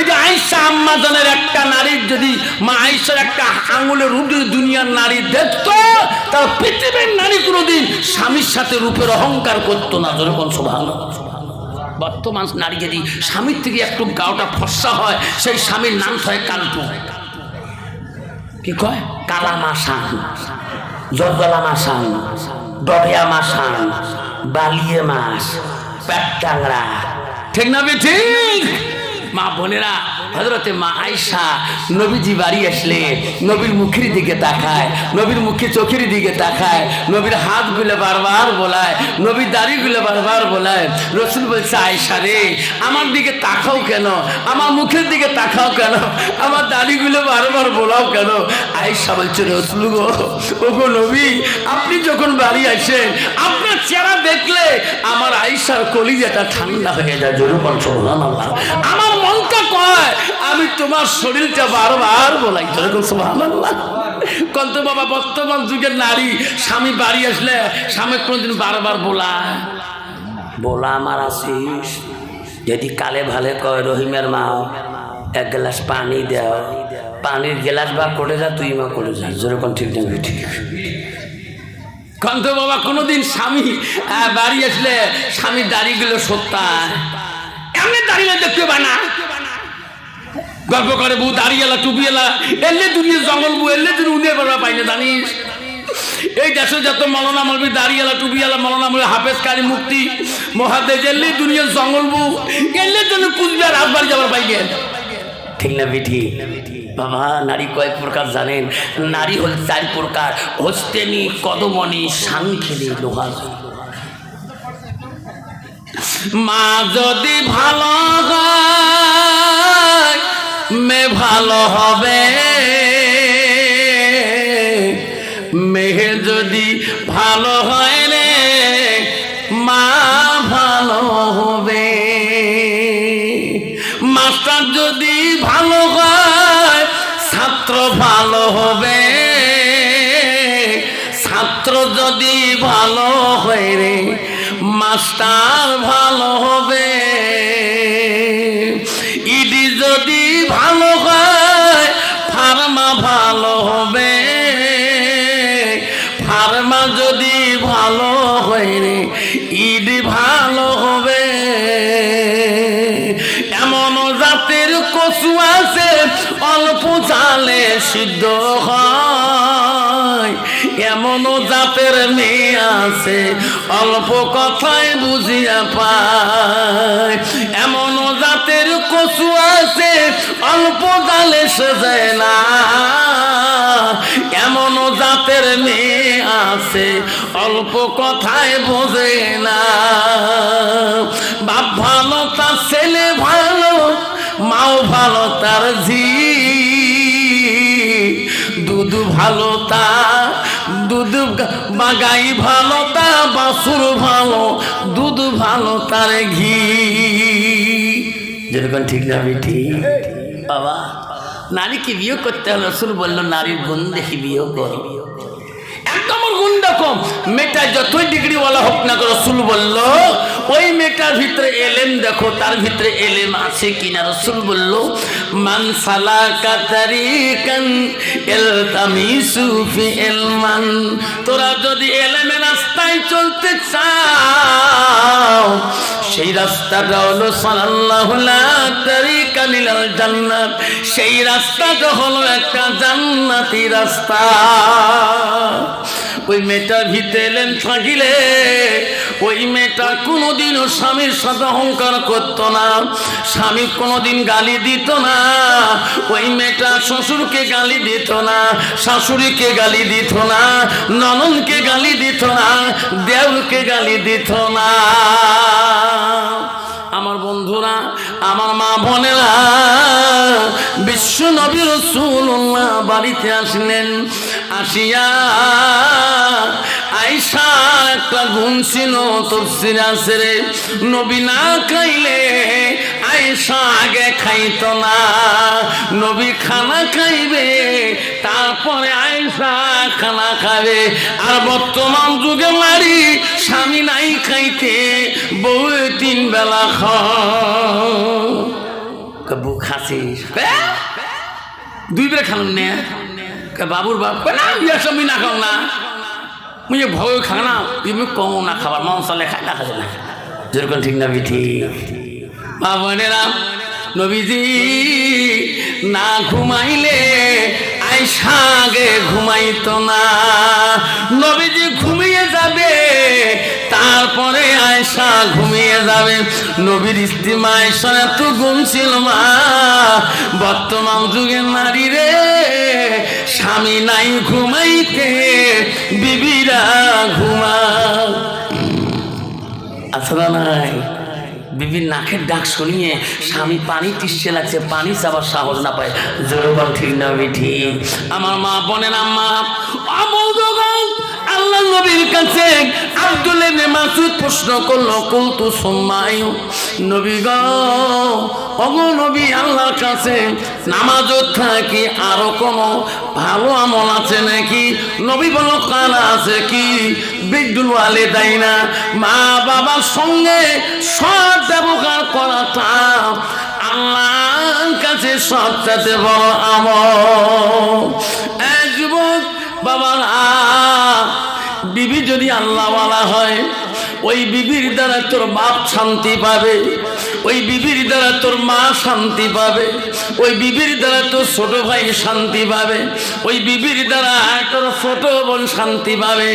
এই যে আয়েশা আম্মা জানের একটা নারীর যদি, মা আয়েশার একটা আঙুলের রূপ যদি দুনিয়ার নারী দেখতো, তার পৃথিবীর নারী কোনোদিন স্বামীর সাথে রূপের অহংকার করতো না। যেরকম সুবহানাল্লাহ। বর্তমান নারী যদি স্বামীর থেকে একটু গাওটা ফর্সা হয়, সেই স্বামীর নাম হয় কালপু। কি কয়? কালা মাসান, জলজলা মাসান, ডরিয়া মাসান, বালিয়ে মাছ, পেট টাংরা। ঠিক না? ঠিক। মা বোনেরা, হযরতে মা আয়েশা নবীজি বাড়ি আসলে নবীর মুখের দিকে তাকায়, নবীর মুখে চোখের দিকে তাকায়, নবীর হাতগুলো বারবার বোলায়, নবীর দাড়িগুলো বারবার বোলায়। রাসূল বলছে, আয়েশা রে, আমার দিকে তাকাও কেন, আমার মুখের দিকে তাকাও কেন, আমার দাড়িগুলো বারবার বোলাও কেন? আয়েশা বলছে, রাসূল গো, ওগো নবী, আপনি যখন বাড়ি আসেন আপনার চেহারা দেখলে আমার আয়েশার কলিজাটা ঠান্ডা হয়ে যায়। জোরে বল সুবহানাল্লাহ। আমার মনটা কয় আমি তোমার শরীরটা বারবার বলাই। জোরে বল সুবহানাল্লাহ। কত বাবা, বর্তমান যুগের নারী স্বামী বাড়ি আসলে স্বামী কোনদিন বারবার বলা আমার আসিস, যদি কালে ভালে কয় রহিমের মা এক গ্লাস পানি দাও, পানির গ্লাস বা করে যা, তুই মা করে যা। যেরকম ঠিক না ঠিক কন্ত বাবা, কোনোদিন স্বামী বাড়ি আসলে স্বামীর দাড়িগুলো সত্যায়, এমনি দাঁড়িয়ে দেখতে পায় না, গল্প করে বউ দাঁড়িয়েলা টুপিয়েলা, এলে দুনিয়া জঙ্গল বউ, এলে তুই উনিয়ে পারবা পাই না জানিস। এই দেশে যত মৌলানা মৌলবি দাঁড়িয়েলা টুপিয়েলা মৌলানা মৌলবি হাফেজ কারি মুফতি মহাদেশ, এলে দুনিয়া জঙ্গল বউ, এলে তুমি কুচবিহার রাজবাড়ি যাবার পাই গে। ঠিক না বিঠি? বাবা, নারী কয়েক প্রকার জানেন? নারী হল 4 প্রকার: হস্তেনি, কদমনি, সাংখিনী, লোহা। মা যদি ভালো হয় মেয়ে ভালো হবে, মেয়ে যদি ভালো হয় রে মা ভালো হবে। মাস্টার যদি ভালো হয় ছাত্র ভালো হবে, ছাত্র যদি ভালো হয় রে মাস্টার ভালো হবে। ইডি যদি ভালো হয় ফার্মা ভালো হবে, ফার্মা যদি ভালো হয় রে ইডি ভালো হবে। এমন জাতের কচু আছে অল্প জালে সিদ্ধ হয়, এমন জাতের মেয়ে আছে অল্প কথায় বুঝিয়া পায়। এমন জাতের কচু আছে অল্প জালে সেজায় না, এমন জাতের মেয়ে আছে অল্প কথায় বোঝে না। বাপ ভালো তার ছেলে ভালো, মাও ভালো তার ঝি, দুধ ভালো তা দুধ বাগাই ভালো তা, বাছুর ভালো দুধ ভালো তার ঘি। যেরকম ঠিক না ঠিক? বাবা, নারীকে বিয়ে করতে হলে রাসূল বলল নারীর গুণ দেখি বিয়ে করো। একদম গুণ দেখো, মেয়েটা যতই ডিগ্রিওয়ালা হোক না, রাসূল বলল ওই মেয়েটার ভিতরে এলেম দেখো, তার ভিতরে এলেম আছে কিনা। রাসূল বলল মান সালাকা তারিকান ইলতামিসু ফি ইলমান, তোরা যদি এলেমের রাস্তায় চলতে চাও সেই রাস্তাটা হলো সাল্লাল্লাহু লা তারিকা লিল জান্নাত, সেই রাস্তাটা হলো একটা জান্নাতি রাস্তা। ওই মেয়েটার ভিতরে এলেম থাকিলে ওই মেয়েটা কোনোদিনও স্বামীর সাথে অহংকার করত না, স্বামী কোনোদিন গালি দিত না, ওই মেয়েটা শ্বশুরকে গালি দিত না, শাশুড়িকে গালি দিত না, ননদকে গালি দিত না, দেওরকে গালি দিত না। আমার বন্ধুরা, আমার মা বোনেরা, বিশ্ব নবী রাসূলুল্লাহ বাড়িতে আসলেন। আসিয়া আয়েশা একটা গুণ ছিল, তাফসীরে আছে রে, নবী না খাইলে আয়েশা আগে খাইত না, নবী খানা খাইবে তারপরে আয়েশা খানা খাবে। আর বর্তমান যুগে নারী স্বামী নাই খাইতে বউ 3 বেলা খাবু খাসিস 2 বেলা খান নে বাবুর বাপ না বিয়ার স্বামী না খাও না, মুঝে ভয় খানা তুমি কম না খাবার মন চলে খাই না খাবে না। যেরকম ঠিক না বিঠি? মা বোনেরা, নবীজি না ঘুমাইলে আয়েশা আগে ঘুমাইতো না, নবীজি ঘুমিয়ে যাবে তারপরে আয়েশা ঘুমিয়ে যাবে। নবীর স্ত্রী মা আয়েশার এত গুণ ছিল মা, বর্তমান যুগের নারী রে, স্বামী নাই ঘুমাইতে বিবিরা ঘুমা আসরা নাই। বিবির নাকের ডাক শুনিয়ে স্বামী পানি টিসছে লাগছে, পানি চাবার সাহস না পায়। জোরবান ঠিক না বিঠি? আমার মা বোনের আম্মা আল্লাহ নবীর কাছে আব্দুল্লাহ ইবনে মাসউদ প্রশ্ন করলো, কুলতু সুম্মায়ু, নবী গো, ওগো নবী, আল্লাহর কাছে নামাজও থাকি আরো কোনো ভালো আমল আছে নাকি? নবী বলল, কানা আছে কি? বিদ্যুল ওয়ালিদাইনা, মা বাবার সঙ্গে সৎ ব্যবহার করাটা আল্লাহর কাছে সবচেয়ে বড় আমল। এক যুবক বাবারা, বিবি যদি আল্লাহওয়ালা হয়, ওই বিবির দ্বারা তোর বাপ শান্তি পাবে, ওই বিবির দ্বারা তোর মা শান্তি পাবে, ওই বিবির দ্বারা তোর ছোট ভাই শান্তি পাবে, ওই বিবির দ্বারা তোর ছোট বোন শান্তি পাবে।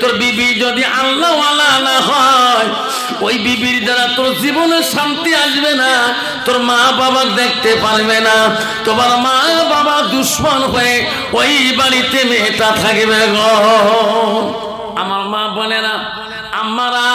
তোর বিবি যদি আল্লাহওয়ালা না হয়, ওই বিবির দ্বারা তোর জীবনে শান্তি আসবে না, তোর মা বাবা দেখতে পারবে না, তোমার মা বাবা দুশ্মন হয়ে ওই বাড়িতে মেয়েটা থাকবে গো। আমার মা বোনেরা, আম্মারা,